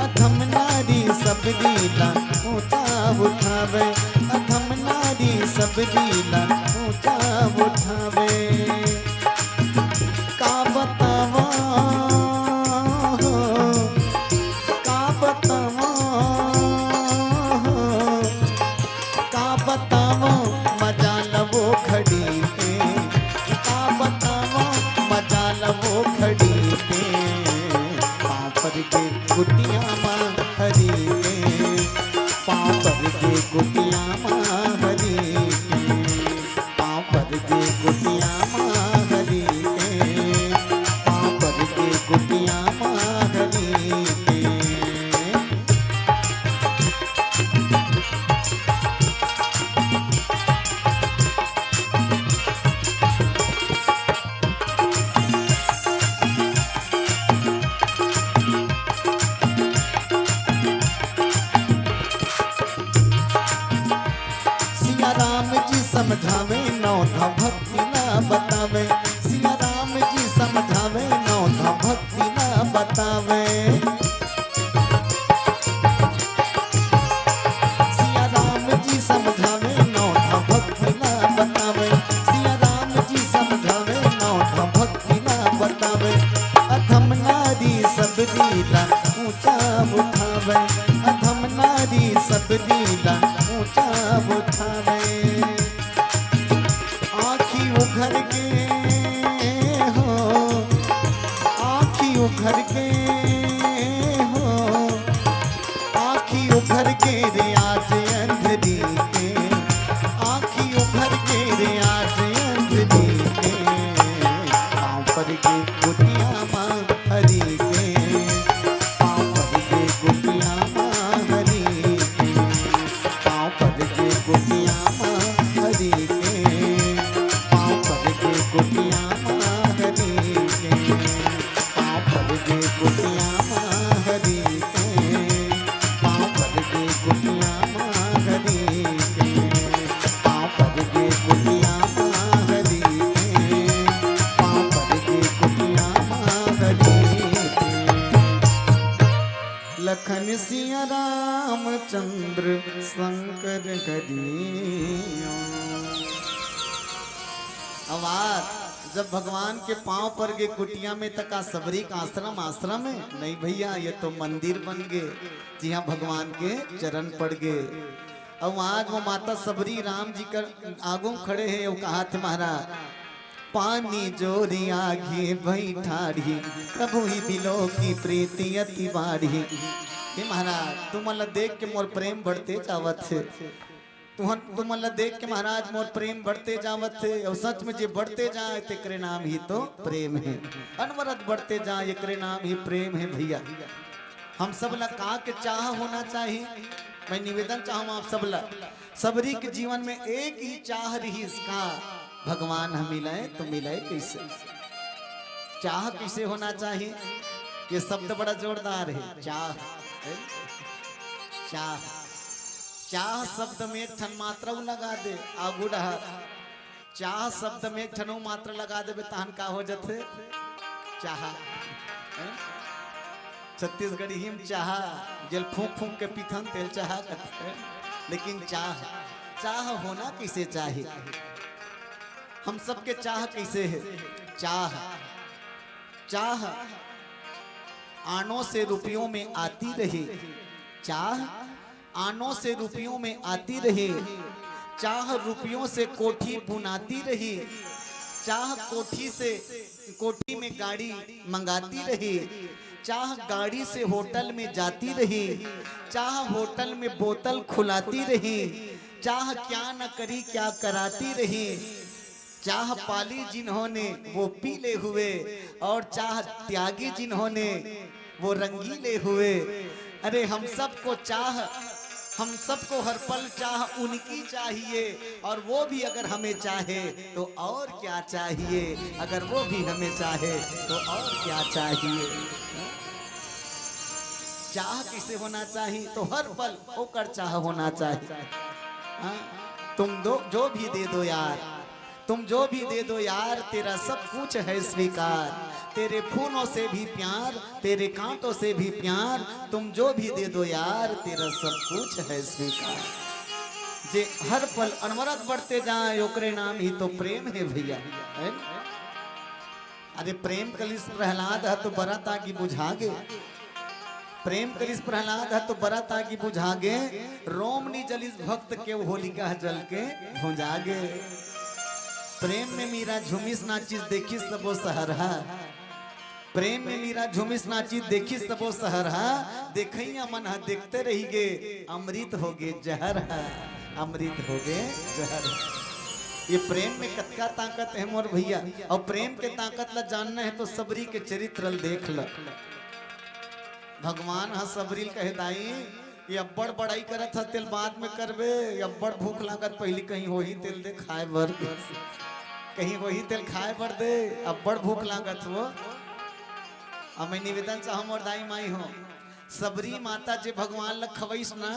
अधम नारी सब लीला ऊंचा उठावे, अधम नारी सब लीला ऊंचा उठावे, का बतावा का बतावा का बतावा मजा लवो खड़ी के, का बतावा मजा लवो खड़ी के, पाँव पर के कुटिया माँ हरी के, पाँव पर के कुटिया माँ हरी के, पाँव पर के कुटिया माँ हरी के, पाँव पर के कुटिया माँ हरी के। सिया राम जी समझावे नौधा भक्ति ना बतावे, सिया राम जी समझावे नौधा भक्ति ना बतावे, सिया राम जी समझावे नौधा भक्ति ना बतावे, सिया राम जी समझावे नौधा भक्ति ना बतावे, अधम नारी सब लीला ऊंचा उठावे, अधम नारी सब लीला ऊंचा उठावे, आँखी उघर के हो, आँखी उघर के हो, आँखी उघर के रे आज अंधरी के, आँखी उघर के रे आज अंधरी के, पाँव पर के कुटिया माँ हरी के, पाँव पर के कुटिया माँ हरी के, पाँव पर के कुटिया माँ हरी शंकर हरिओ। आवाज जब भगवान के पांव पर गए कुटिया में तका सबरी का आश्रम आश्रम है नहीं भैया, ये तो मंदिर बन गए। जी हाँ, भगवान के चरण पड़ गए। अब आज वो माता सबरी राम जी कर आगू खड़े हैं। वो कहा थे महाराज पानी जोरी आगे भई ठाढ़ी प्रभु ही बिलो की प्रीति अति बाढ़ी। हे महाराज तुम अल्लाह देख के मोर प्रेम बढ़ते जावत है। तुम अल्लाह देख के महाराज मोर प्रेम बढ़ते जावत है। और सच में जे बढ़ते जाए तेरे नाम ही तो प्रेम है। अनवरत बढ़ते जाए ये नाम ही प्रेम है। भैया हम सब ला का के चाह होना चाहिए। मैं निवेदन चाहूँ आप सब ला, सबरी के जीवन में एक ही चाह रही इसका, भगवान हम मिलाए तो मिलाए कैसे। चाह कैसे होना चाहिए, ये शब्द बड़ा जोरदार है। चाह चाह चाह शब्द में एक ठन मात्रा लगा दे आगू डहा। चाह शब्द में एक ठन मात्रा लगा दे तहन का हो जाते चाह। छत्तीसगढ़ी हिम चाह जल फूंक फूंक के पीथन तेल चाह करते। लेकिन चाह चाह होना कैसे चाहिए, हम सबके चाह कैसे है। चाह चाह आनों से रुपयों में आती रही। चाह आनों से रुपयों में आती रही। चाह रुपयों से कोठी बुनाती रही। चाह कोठी में गाड़ी मंगाती रही। चाह गाड़ी से होटल में जाती रही। चाह होटल में बोतल खुलाती रही। चाह क्या न करी क्या कराती रही। चाह पाली जिन्होंने वो पीले हुए, और चाह त्यागी जिन्होंने वो रंगीले हुए। अरे हम सबको चाह, हम सबको हर पल चाह उनकी चाहिए। और वो भी अगर हमें चाहे तो और क्या चाहिए, अगर वो भी हमें चाहे तो और क्या चाहिए। चाह किसे होना चाहिए, तो हर पल होकर चाह होना चाहिए। तुम दो जो भी दे दो यार, तुम जो भी दे दो यार, तेरा सब कुछ है स्वीकार। तेरे फूलों से भी प्यार, तेरे कांटों से भी प्यार, तुम जो भी दे दो यार, तेरा सब कुछ है स्वीकार। जे हर पल अनवरत बढ़ते जाए ओकरे नाम ही तो प्रेम है भैया। अरे प्रेम कलिस प्रहलाद है तो बड़ा ताकि बुझागे। प्रेम कलिस प्रहलाद है तो बड़ा ताकि बुझागे। रोम नी जलिस भक्त के होलिका जल के भुंजागे। प्रेम में मीरा झुमिस नाचिस देखी सबो सहरहा। प्रेम में मीरा झुमिस नाचिस देखी सबो सहरहा। देखैया मन हा देखते रही गे, अमृत हो गे जहर हा, अमृत हो गे जहर। ये प्रेम में कतका ताकत है मोर भैया। और प्रेम के ताकत ला जानना है तो सबरी के चरित्र देख ल। भगवान हा सबरी कहे दाई ये अब्बड़ बड़ाई करत था तेल बाद में करबे। अब्बड़ भूख लागत पहली कहीं वही तेल दे खाए बर, कहीं वही तेल खाए बर दे। अब्बड़ भूख लागत हो। अब मैं निवेदन चाहूँ मोर दाई माई हो, सबरी माता जे भगवान ला खवैस ना,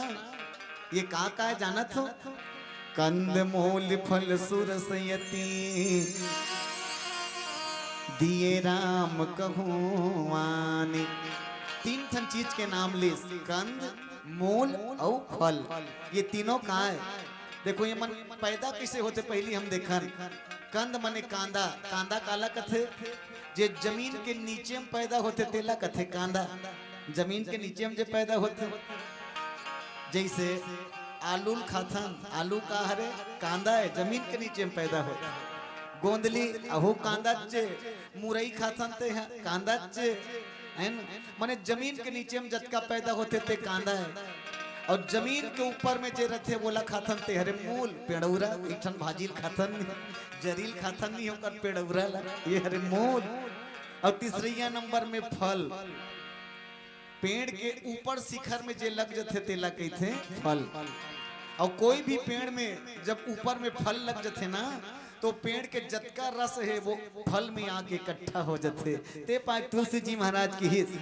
ये का है जानत हो। कंद मूल फल सुरसयती दिए राम कहूआनी। तीन ठन चीज के नाम ले, कंद मूल और फल, ये तीनों का है। देखो ये मन पैदा कैसे होते पहली हम देखन। कंद मने कांदा, कांदा काला कथे जे जमीन के नीचे में पैदा होते तेला कथे कांदा। जमीन के नीचे में जे पैदा होते, जैसे आलू खाथन, आलू का हरे कांदा है, जमीन के नीचे में पैदा होता। गोंदली अहो कांदा चे, मुरई खाथन ते कांदा चे है न। माने जमीन के नीचे में जतका पैदा होते ते कांदा है। और जमीन के ऊपर में जे रथे बोला खाथन ते हरे मूल पेड़ौरा। एक ठन भाजील खाथन जरील खाथन नहीं होकर पेड़ौरा ला, ये हरे मूल। और तीसरिया नंबर में फल, पेड़ के ऊपर शिखर में जे लग जाते तेला कहते फल। और कोई भी पेड़ में जब ऊपर में फल लग जाते ना, तो पेड़ के जतका रस है वो फल में आके इकट्ठा हो जाते। ते पाए तुलसी जी महाराज की हित।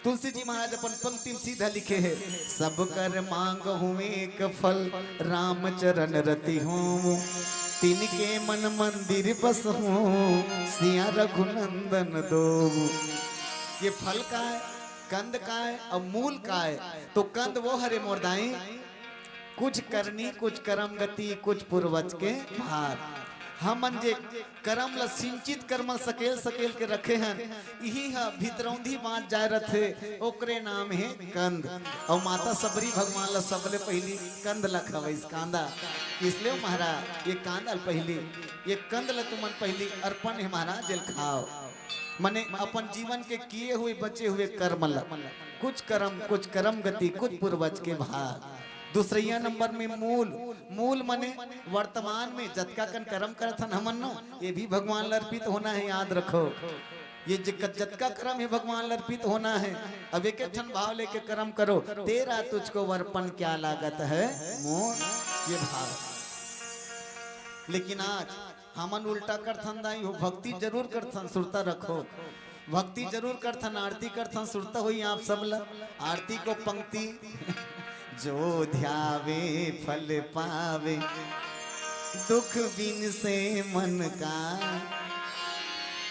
तुलसी जी महाराज अपन पंक्ति सीधा लिखे है, सब कर मांग हूँ एक फल, राम चरण रति हूँ, तिनके मन मंदिर बस हूँ, सिया रघुनंदन दो। ये फल का है, कंद का है और मूल का है। तो कंद वो हरे मोरदाई कुछ करनी कुछ कर्म गति कुछ पूर्वज के भार। हमन जे कर्म ला सिंचित कर्म सकेल सकेल के रखे हैं, यही है भीतरौंधी बात जाय रथे, ओकरे नाम है कंद। और माता सबरी भगवान ला सबले पहली कंद ला खवैस कांदा, इसलिए महाराज ये कांदा पहली, ये कंद ला तुमन पहली अर्पण है महाराज जेल खाओ। मने अपन जीवन के किए हुए बचे हुए कर्म ला, कुछ कर्म गति कुछ पूर्वज के भाग। दूसरिया नंबर में मूल, मूल मने वर्तमान में जतका कन कर्म करथन हमन नो, ये भी भगवान अर्पित होना है, याद रखो। ये जतका कर्म है भगवान अर्पित होना है। अब एक क्षण भाव लेके कर्म करो, तेरा तुझको वर्पण क्या लागत है मोर, ये भाव। लेकिन आज हमन उल्टा करथन दाई हो, भक्ति जरूर करथन, सुरता रखो, भक्ति जरूर करथन, आरती करथन, सुरता हुई आप सब ला। आरती को पंक्ति जो ध्यावे फल पावे, दुख बिन से मन का।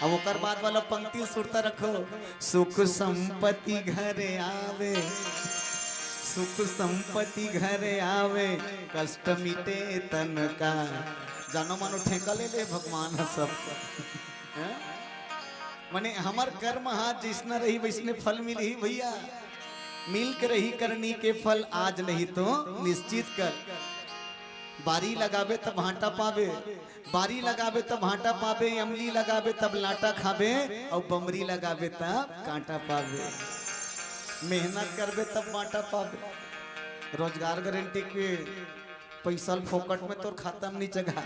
अब ओकर बाद वाला पंक्ति सुरता रखो, सुख संपत्ति घर आवे, सुख संपत्ति घर आवे, कष्ट मिटे तन का। जानो मानो ठेका ले ले भगवान सब मने हमार कर्म हाथ जिसना रही वैसने फल मिली भैया, मिल के रही करनी के फल आज नहीं तो निश्चित कर। बारी लगावे तब भांटा पावे, बारी लगावे तब भांटा पावे, अमली लगावे तब लाटा खावे, और बमरी लगावे तब कांटा पावे। मेहनत करवे तब बांटा पावे। रोजगार गारंटी के पैसा फोकट में तो खाता में नहीं जगह।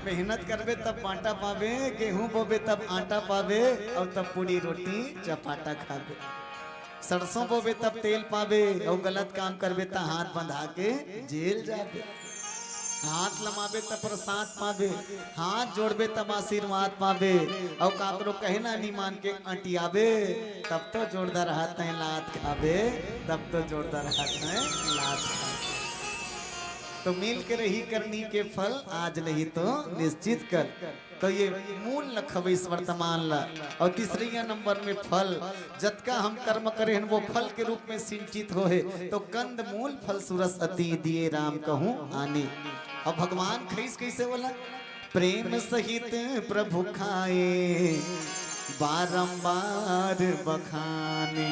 मेहनत करवे तब बांटा पावे, गेहूं बोवे तब आटा पावे, और तब पूरी रोटी चपाटा खावे। सरसों बोवे तब तेल पावे, और गलत काम करवे तब हाथ बंधा के जेल जावे। हाथ लमावे तब प्रसाद पावे, हाथ जोड़बे तब आशीर्वाद पावे, और काकरो कहना नहीं मान के अटियावे, तब तो जोरदार हाथ है लात खावे, तब तो जोरदार हाथ है लात खावे। तो मिल के रही करनी के फल आज नहीं तो निश्चित कर। तो ये मूल लखवे इस वर्तमान ला। और तीसरिया नंबर में फल, जतका हम कर्म करे हैं वो फल के रूप में सिंचित हो है। तो कंद मूल फल सुरस अति दिए राम कहूँ आने। अब भगवान खैस कैसे बोला, प्रेम सहित प्रभु खाए बारंबार बखाने।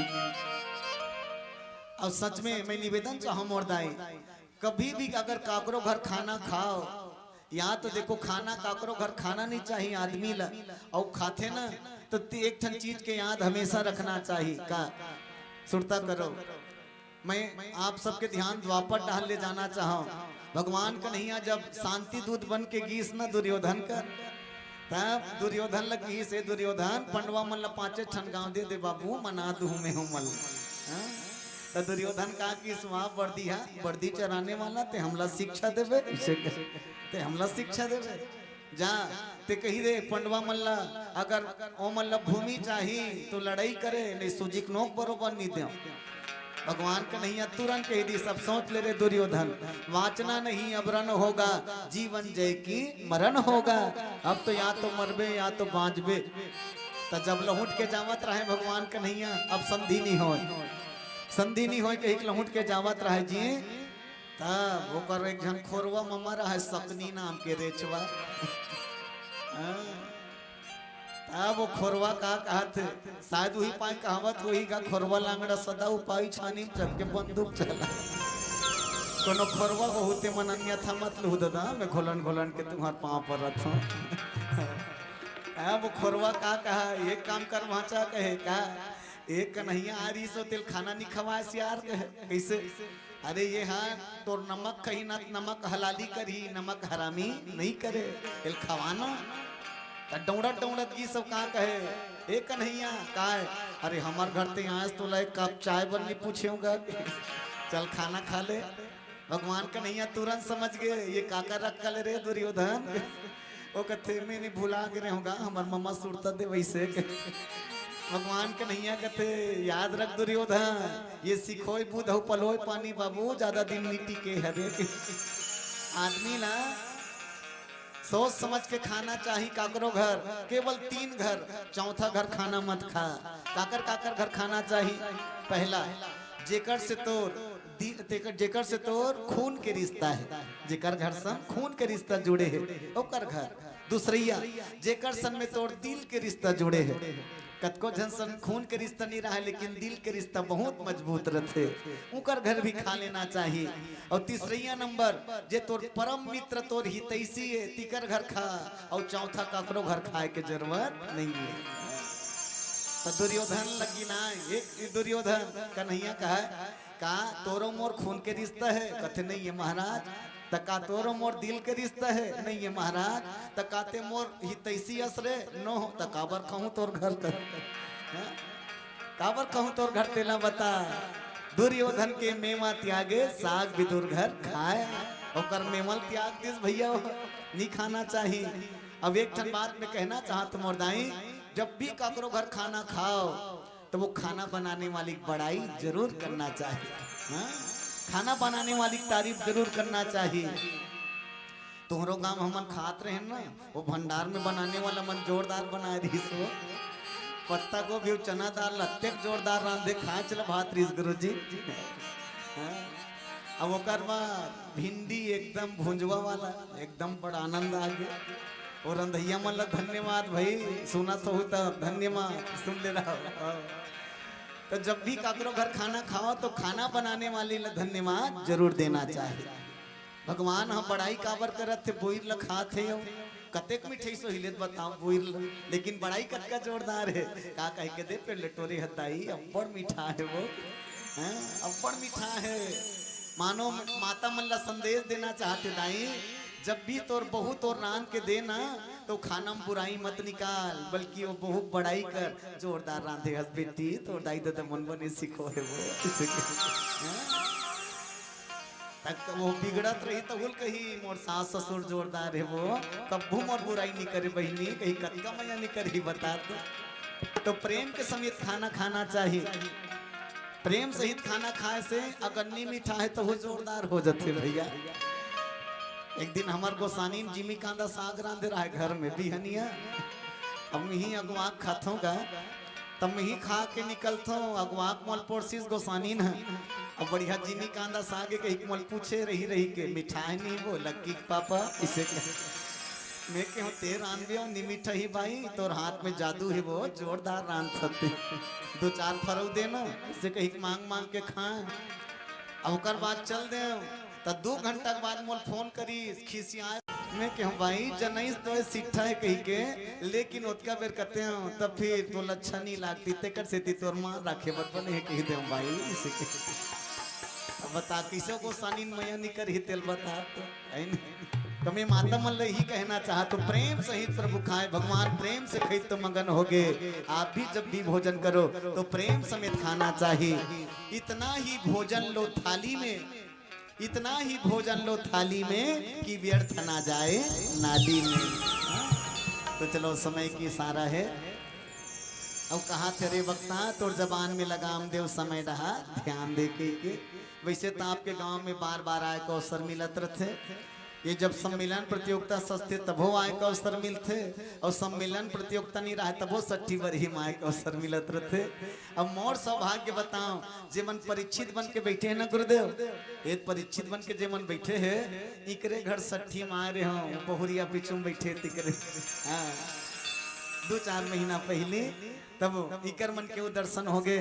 अब सच में मैं निवेदन चाहूँ और दाई, कभी भी अगर काकरो घर खाना खाओ, यहाँ तो देखो खाना काकरो घर खाना नहीं चाहिए आदमी ला, और खाते ना तो एक ठन चीज के याद हमेशा रखना चाहिए का सुरता करो। मैं आप सबके ध्यान द्वापर डाल ले जाना चाहूँ। भगवान कन्हैया जब शांति दूत बन के गीस न दुर्योधन का, तब दुर्योधन लगी से दुर्योधन पंडवा मन ला 5 ठन गाँव दे बाबू मना दू में हूँ मल। तो दुर्योधन कहा कि सुहा वर्दी है, वर्दी चराने वाला ते हमला शिक्षा देवे, ते हमला शिक्षा देवे। जा ते कही दे पंडवा मल्ला अगर ओ मल्ला भूमि चाहिए तो लड़ाई करे, नहीं सुजिक नोक बरोबर नहीं दे। भगवान का नहीं तुरंत कह दी, सब सोच ले रे दुर्योधन, वाचना नहीं अब रण होगा, जीवन जय की मरण होगा। अब तो या तो मरबे या तो बांचबे। तो जब लहुट के जावत रहे भगवान का नहीं, अब संधि नहीं हो, संधि नहीं हो कहीं लहुट के जावत रहे जी। तब वो एक जन खोरवा ममा रहा सपनी नाम के रेचवा। तब वो खोरवा का कहत, शायद वही पाए कहावत वही का, खोरवा लांगड़ा सदा उपाय छानी जबके बंदूक चला। कोनो खोरवा बहुते मन अन्यथा मत लू दादा, मैं घोलन घोलन के तुम्हार पाँव पर रखूं। वो खोरवा का कहा, एक काम कर भाचा कहे का, एक कन्हैया आ रही सो तेल खाना नहीं खवाए यार। कैसे? अरे ये हाँ तो नमक कहीं ना नमक हलाली करी, नमक हरामी नहीं करे, तेल खवाना। डौड़त डौड़त की सब कहाँ कहे, एक कन्हैया कहा है, अरे हमार घर ते यहाँ तो लाइक कप चाय बननी पूछेगा, चल खाना खा ले। भगवान कन्हैया तुरंत समझ गए ये काका रखा ले रे दुर्योधन। वो कहते मैं नहीं भुला गए होगा, हमार मम्मा सुरता दे वैसे। भगवान कन्हैया कहते याद रख दुर्योधन, ये सिखोई बुध हो पलोय पानी बाबू, ज्यादा दिन नीति के हरे। आदमी ना सोच समझ के खाना चाहिए। काकरो घर केवल 3 घर, चौथा घर खाना मत खा। काकर काकर घर खाना चाहिए। पहला जेकर से तो जेकर से तोर खून के रिश्ता है, जेकर घर सन खून के रिश्ता जुड़े है ओकर घर। दूसरिया जेकर सन में तोर दिल के रिश्ता जुड़े है। कतको जन सन खून के रिश्ता नहीं रहा है लेकिन दिल के रिश्ता बहुत मजबूत रहते, उनकर घर भी खा लेना चाहिए। और तीसरिया नंबर जे तोर परम मित्र तोर हितैषी है तिकर घर खा, और चौथा ककरो घर खाए के जरूरत नहीं है। तो दुर्योधन लगी ना, एक दुर्योधन कन्हैया कहा का तोरो मोर खून के रिश्ता है, कथे नहीं है महाराज। तका तोरो मोर दिल के रिश्ता है, नहीं है महाराज। तकाते मोर हितैषी असरे नो, तकाबर कहूँ तोर घर कर, काबर कहूँ तोर घर तेला बता। दुर्योधन के मेवा त्यागे साग विदुर घर खाए, और मेमल त्याग दिस भैया नहीं खाना चाहिए। अब एक ठन बात में कहना चाहत मोर दाई, जब भी ककरो घर खाना खाओ तो वो खाना बनाने वाली बड़ाई जरूर करना चाहिए। हाँ? खाना बनाने वाली तारीफ जरूर करना चाहिए। तुम्हारो गांव हमन खात रहे ना, वो भंडार में बनाने वाला मन जोरदार बना रही सो, पत्ता गोभी चना दाल लत्ते जोरदार रांधे खाए चल भात रही गुरुजी। अब ओकर बाद भिंडी एकदम भुंजवा वाला, एकदम बड़ा आनंद आ गया। और रंधैया मन धन्यवाद भाई, सुना तो होता धन्यवाद, सुन ले रहा हो। तो जब भी ककरो घर खाना खाओ तो खाना बनाने वाले ला धन्यवाद जरूर देना चाहिए। भगवान हम बड़ाई काबर करत थे, बोइर ल खात थे कतेक मिठाई सो हिलेत बताओ बोइर ल, लेकिन बड़ाई कतका जोरदार है। का कह के दे पे लटोरे हताई अब्बड़ मीठा है वो, हैं अब्बड़ मीठा है। मानो माता मन ला संदेश देना चाहते दाई, जब भी तोर बहू तोर रान के देना तो खाना में बुराई मत निकाल, बल्कि वो बहुत बड़ाई कर, जोरदार रांधे हस बेटी तो दाई दादा मन बने सीखो है वो। तक वो बिगड़त रही तो बोल कही मोर सास ससुर जोरदार है वो, कब्बू मोर बुराई नहीं करे बहनी, कहीं कतका मैया नहीं करी बता तो प्रेम के समेत खाना खाना चाहिए। प्रेम सहित खाना खाए से अगर नहीं मीठा है तो वो जोरदार हो जाते भैया। एक दिन हमार गोसानी जिमी कांदा साग रांधे रहा है घर में बिहनिया, अब मैं ही अगवाक खाता हूँ, तब मैं ही खा के निकलता हूँ। अगवाक मल पोरसिस गोसानी न, अब बढ़िया जिमी कांदा साग के एक मल पूछे रही के मिठाई नहीं वो लक्की पापा इसे मैं क्यों ते रान भी हूँ निमिठा ही भाई, तोर हाथ में जादू है वो जोरदार रान सकते, दो चार फरक देना इसे कहीं मांग मांग के खाए। अब ओकर बाद चल दे तो 2 घंटा के बाद मोल फोन करी खिसियाए, मैं कहूँ भाई जनईस तो सिट्ठा है कही के, लेकिन उतका बेर कहते हो तब फिर तो अच्छा नहीं लागती तेकर से तोर मां रखे बर्तन है कही दे भाई इसे बता किसे को सानी मैया नहीं कर ही तेल बता तो मैं माता मन ही कहना चाह तो प्रेम सहित प्रभु खाए, भगवान प्रेम से खाई तो मगन हो गए। आप भी जब भी भोजन करो तो प्रेम समेत खाना चाहिए। इतना ही भोजन लो थाली में, इतना ही भोजन लो थाली में कि व्यर्थ ना जाए नाली में। तो चलो समय की सारा है, अब कहा तेरे वक्ता तोर जबान में लगाम दे समय रहा ध्यान दे के। वैसे तो आपके गांव में बार बार आए का अवसर मिलत रहते, ये जब सम्मेलन प्रतियोगिता सस्ते तबो आए का अवसर मिलते, और सम्मेलन प्रतियोगिता नहीं रहा तबो 60 बरही माए का अवसर मिलत रहते। अब मोर सौभाग्य बताओ जे मन परीक्षित बन के बैठे है ना गुरुदेव, एक परीक्षित बन के जे मन बैठे है इकरे घर 60 माए रहे हो बहुरिया पीछू बैठे तिकरे। हाँ 2-4 महीना पहले तब इकर मन के वो दर्शन हो गए।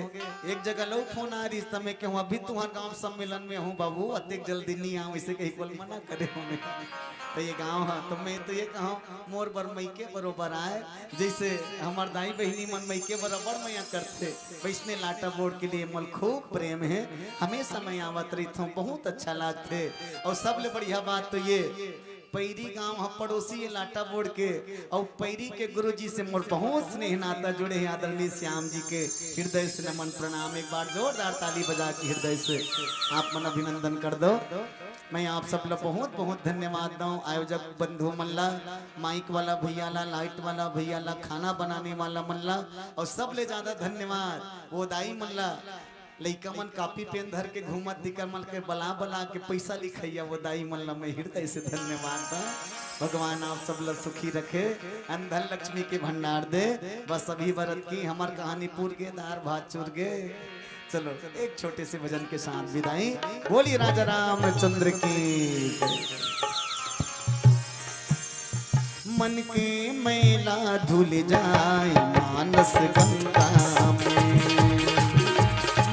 एक जगह लो फोन आ रही समय के हूँ अभी तुम्हारे गांव सम्मेलन में हूँ बाबू, अत्यक जल्दी नहीं आऊँ इसे कहीं कोल मना करे हमें तो ये गांव है। तो मैं तो ये कहूँ मोर बर मई के बरोबर आए, जैसे हमार दाई बहनी मन मई के बराबर मैया करते वैसने लाटा बोर्ड के लिए मल खूब प्रेम है, हमेशा मैं आवत रही हूँ, बहुत अच्छा लगते। और सबले बढ़िया बात तो ये पैरी गांव हम पड़ोसी है लाटा बोर्ड के, और पैरी के गुरुजी से मोर बहुत स्नेह नाता जुड़े हैं। आदरणीय श्याम जी के हृदय से नमन प्रणाम, एक बार जोरदार ताली बजा के हृदय से आप मन अभिनंदन कर दो। मैं आप सब लोग बहुत बहुत धन्यवाद दूं, आयोजक बंधु मल्ला, माइक वाला भैया ला, लाइट वाला भैया ला, खाना बनाने वाला मल्ला, और सब ले ज्यादा धन्यवाद वो दाई मल्ला लइका मन कापी पेन धर के घूमत दिकर मन के बला बला के पैसा लिखैया वो दाई मन ला मैं हृदय से धन्यवाद दा। भगवान आप सब लोग सुखी रखे, अंधन लक्ष्मी के भंडार दे, बस अभी व्रत की हमार कहानी पूर गे, दार भात चूर गे, चलो एक छोटे से भजन के साथ विदाई। बोलिए राजा रामचंद्र की जय। मन के मैला धुल जाए मानस गंगा में,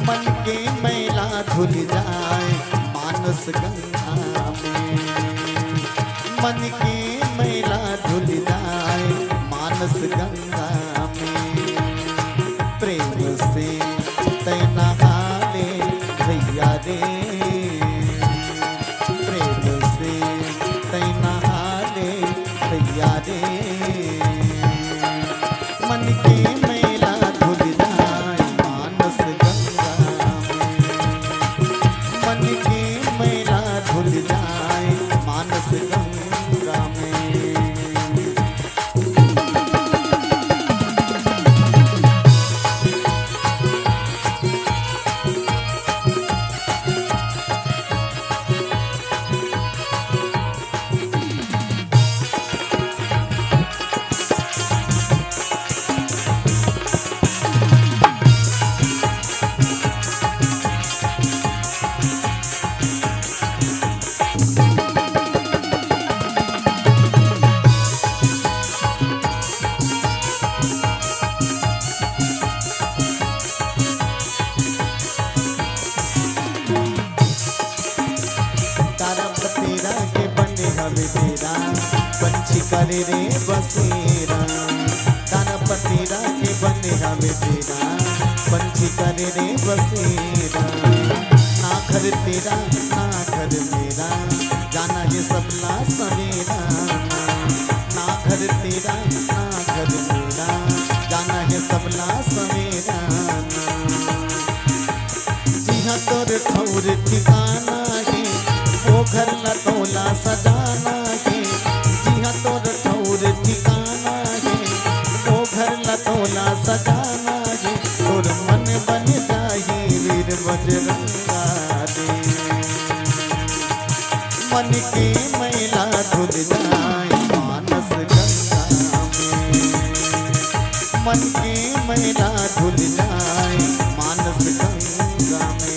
मन के मैला धुल जाए मानस गंगा में, मन के मैला धुल जाए मानस गंगा में, प्रेम से तैना हाले भैया रे, प्रेम से तैना हाले भैया रे, मन के मैला धुल जाए मानस गंगा में, मन के मैला धुल जाए मानस गंगा में। पंछी करे रे बसेरा, तारा पतेरा के बने हमें तेरा, पंछी करे रे बसेरा, ना घर तेरा ना घर मेरा, जाना है सबला सवेरा, ना घर तेरा ना घर मेरा, जाना है सबला सवेरा, जी हाँ तोर ठौर ठिकाना है, वो घर लटोला सजाना है, जी हाँ तोर ठौर ठिकाना है, वो घर लटोला सजाना है, तोर मन बन जाए वीर बजरंगा दे, मन के मैला धुल जाए मानस गंगा में, मन के मैला धुल जाए मानस गंगा में।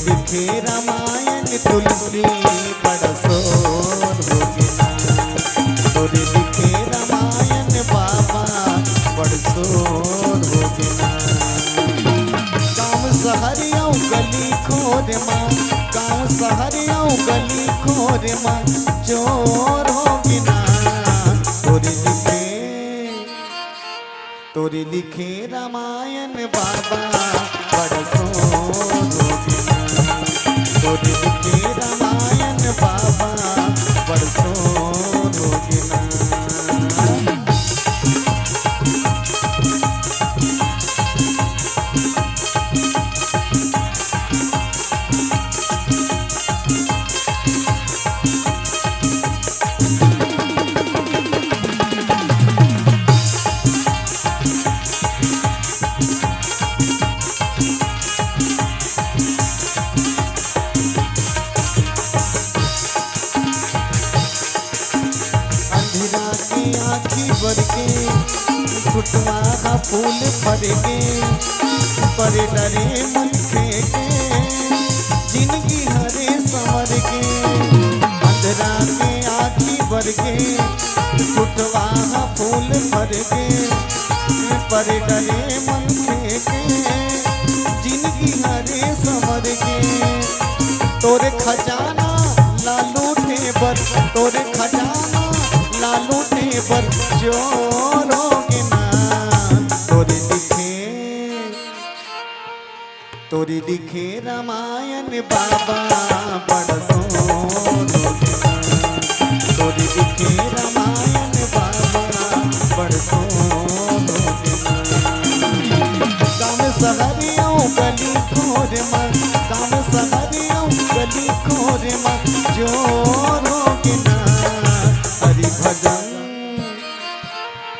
लिखे रामायण तुलसी बड़ा शोर हो गया, तोरे लिखे रामायण बाबा बड़ शोर हो गया, गाँव शहरियों गली खोर माँ, गाँव शहरियों गली खोर माँ चोर हो गया, तोरे लिखे रामायण बाबा बड़ शोर हो गया, तोरे लिखे रामायण बाबा बड़ शोर हो गया। भर के फुटवा का फूल भर के पर डरे मन के जिंदगी हरे संवर के अंधरा के आँखी भर के फुटवा का फूल भर के पर डरे मन के जिंदगी हरे संवर के तोरे खजाना लालू टेबर तोरे खजाना लालू टेबर चोरों के ना तोरे लिखे तोरी लिखे रामायण बाबा बड़ सोनो देना। तोरी लिखे रामायण बाबा बड़ सोनो देना। काम सहरियों गली खोर माँ, काम सहरियों गली खोर माँ, जोरो के ना हरि भजन,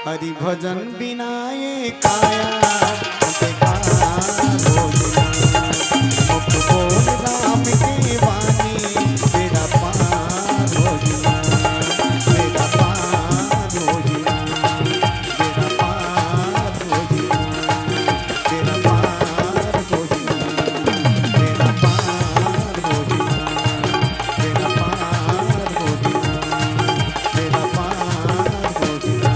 हरि भजन बिना ये काया बेकार हो गया। मुख बोल राम के वाणी बेड़ा पार हो गया, बेड़ा पार हो गया, बेड़ा पार हो गया, बेड़ा पार हो गया, बेड़ा पार हो गया, बेड़ा पार हो गया, बेड़ा पार हो गया।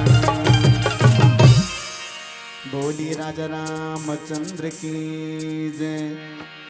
बोली राजा रामचंद्र की जय।